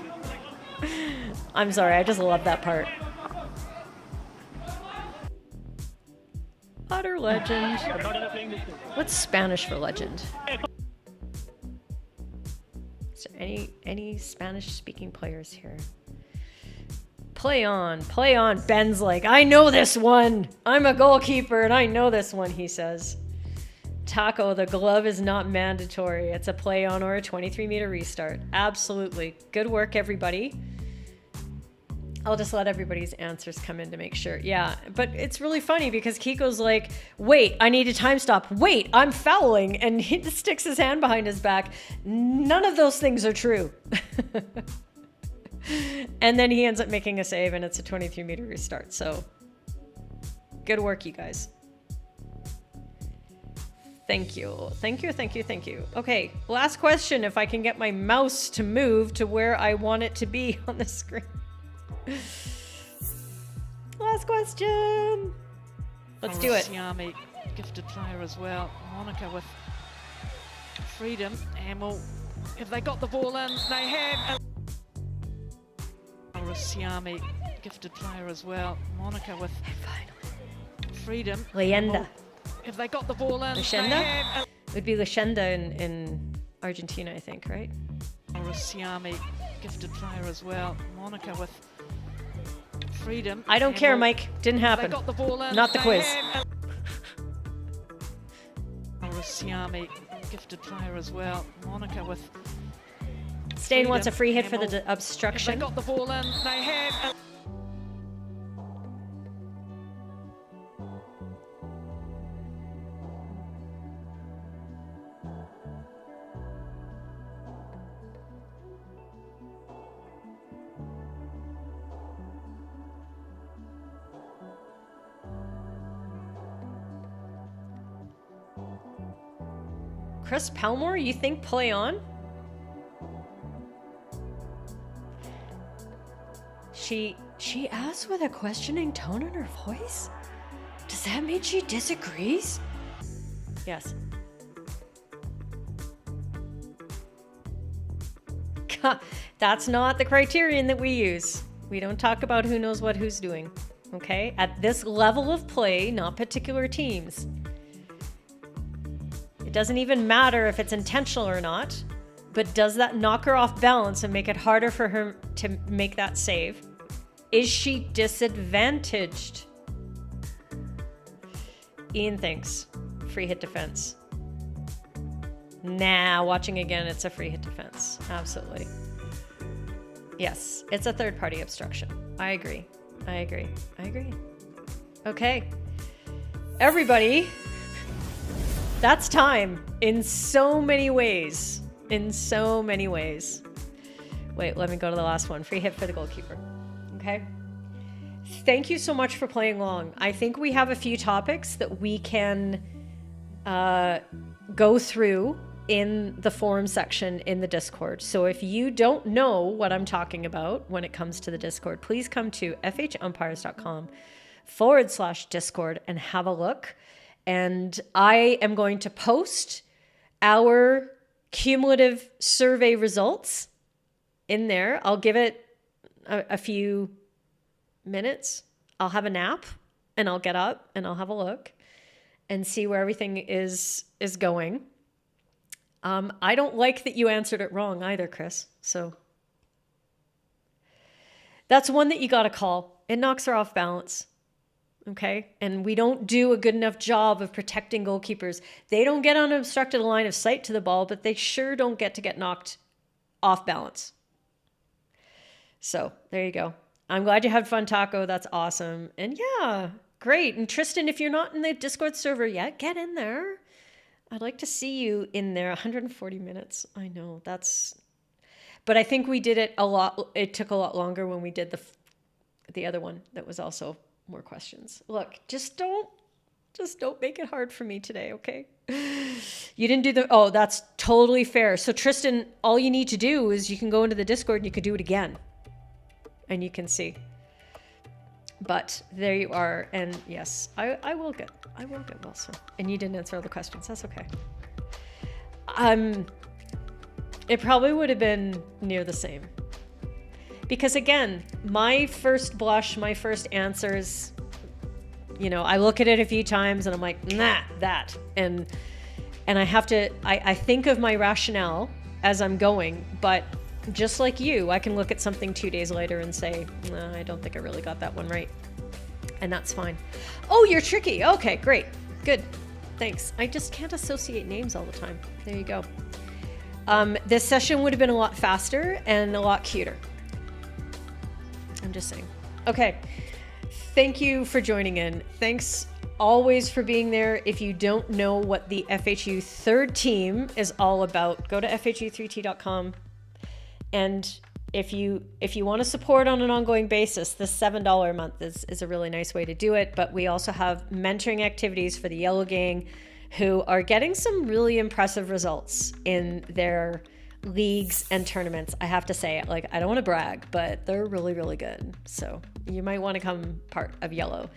I'm sorry, I just love that part. Utter legend. What's Spanish for legend? Is there any Spanish-speaking players here? Play on. Ben's like, I know this one. I'm a goalkeeper and I know this one, he says. Taco, the glove is not mandatory. It's a play on or a 23-meter restart. Absolutely. Good work, everybody. I'll just let everybody's answers come in to make sure. Yeah, but it's really funny because Kiko's like, wait, I need a time stop. Wait, I'm fouling. And he sticks his hand behind his back. None of those things are true. And then he ends up making a save and it's a 23-meter restart. So good work, you guys. Thank you. Okay, last question, if I can get my mouse to move to where I want it to be on the screen. Last question. Let's do it. Siami, gifted player as well. Monica with freedom. Emil, if they got the ball in, they had. Siami, gifted player as well. Monica with freedom. Leyenda. If they got the ball in, Leyenda? It would be Leyenda in Argentina, I think, right? Siami, gifted player as well. Monica with freedom. I don't care, Mike. Didn't happen. They got the ball in, not the quiz. Siami, gifted player as well. Monica with Stain wants a free hit for the obstruction. If they got the ball in, they had. Chris Palmore, you think play on? She asks with a questioning tone in her voice? Does that mean she disagrees? Yes. That's not the criterion that we use. We don't talk about who knows what who's doing. Okay? At this level of play, not particular teams. It doesn't even matter if it's intentional or not, but does that knock her off balance and make it harder for her to make that save? Is she disadvantaged? Ian thinks free hit defense. Nah, watching again, it's a free hit defense. Absolutely. Yes, it's a third-party obstruction. I agree. Okay. Everybody, that's time in so many ways. Wait, let me go to the last one. Free hit for the goalkeeper. Okay. Thank you so much for playing along. I think we have a few topics that we can go through in the forum section in the Discord. So if you don't know what I'm talking about when it comes to the Discord, please come to fhumpires.com/Discord and have a look. And I am going to post our cumulative survey results in there. I'll give it a few minutes. I'll have a nap and I'll get up and I'll have a look and see where everything is going. I don't like that you answered it wrong either, Chris. So that's one that you got to call. It knocks her off balance. Okay. And we don't do a good enough job of protecting goalkeepers. They don't get unobstructed line of sight to the ball, but they sure don't get knocked off balance. So there you go. I'm glad you had fun, Taco. That's awesome. And yeah, great. And Tristan, if you're not in the Discord server yet, get in there. I'd like to see you in there. 140 minutes. I know but I think we did it a lot. It took a lot longer when we did the other one that was also more questions. Look, just don't make it hard for me today, okay? You didn't do that's totally fair. So Tristan, all you need to do is you can go into the Discord and you can do it again. And you can see. But there you are. And yes, I will get Wilson. And you didn't answer all the questions. That's okay. It probably would have been near the same. Because again, my first blush, my first answers, I look at it a few times and I'm like, nah, that. And I have to, I think of my rationale as I'm going, but just like you, I can look at something 2 days later and say, nah, I don't think I really got that one right. And that's fine. Oh, you're tricky. Okay, great. Good. Thanks. I just can't associate names all the time. There you go. This session would have been a lot faster and a lot cuter. I'm just saying. Okay. Thank you for joining in. Thanks always for being there. If you don't know what the FHU third team is all about, go to FHU3T.com. And if you want to support on an ongoing basis, the $7 a month is a really nice way to do it. But we also have mentoring activities for the Yellow Gang who are getting some really impressive results in their leagues and tournaments. I have to say, I don't want to brag, but they're really, really good. So you might want to come part of Yellow.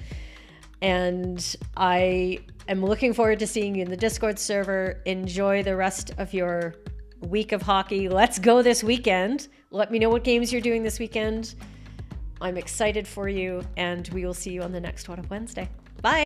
And I am looking forward to seeing you in the Discord server. Enjoy the rest of your week of hockey. Let's go this weekend. Let me know what games you're doing this weekend. I'm excited for you, and we will see you on the next one on Wednesday. Bye.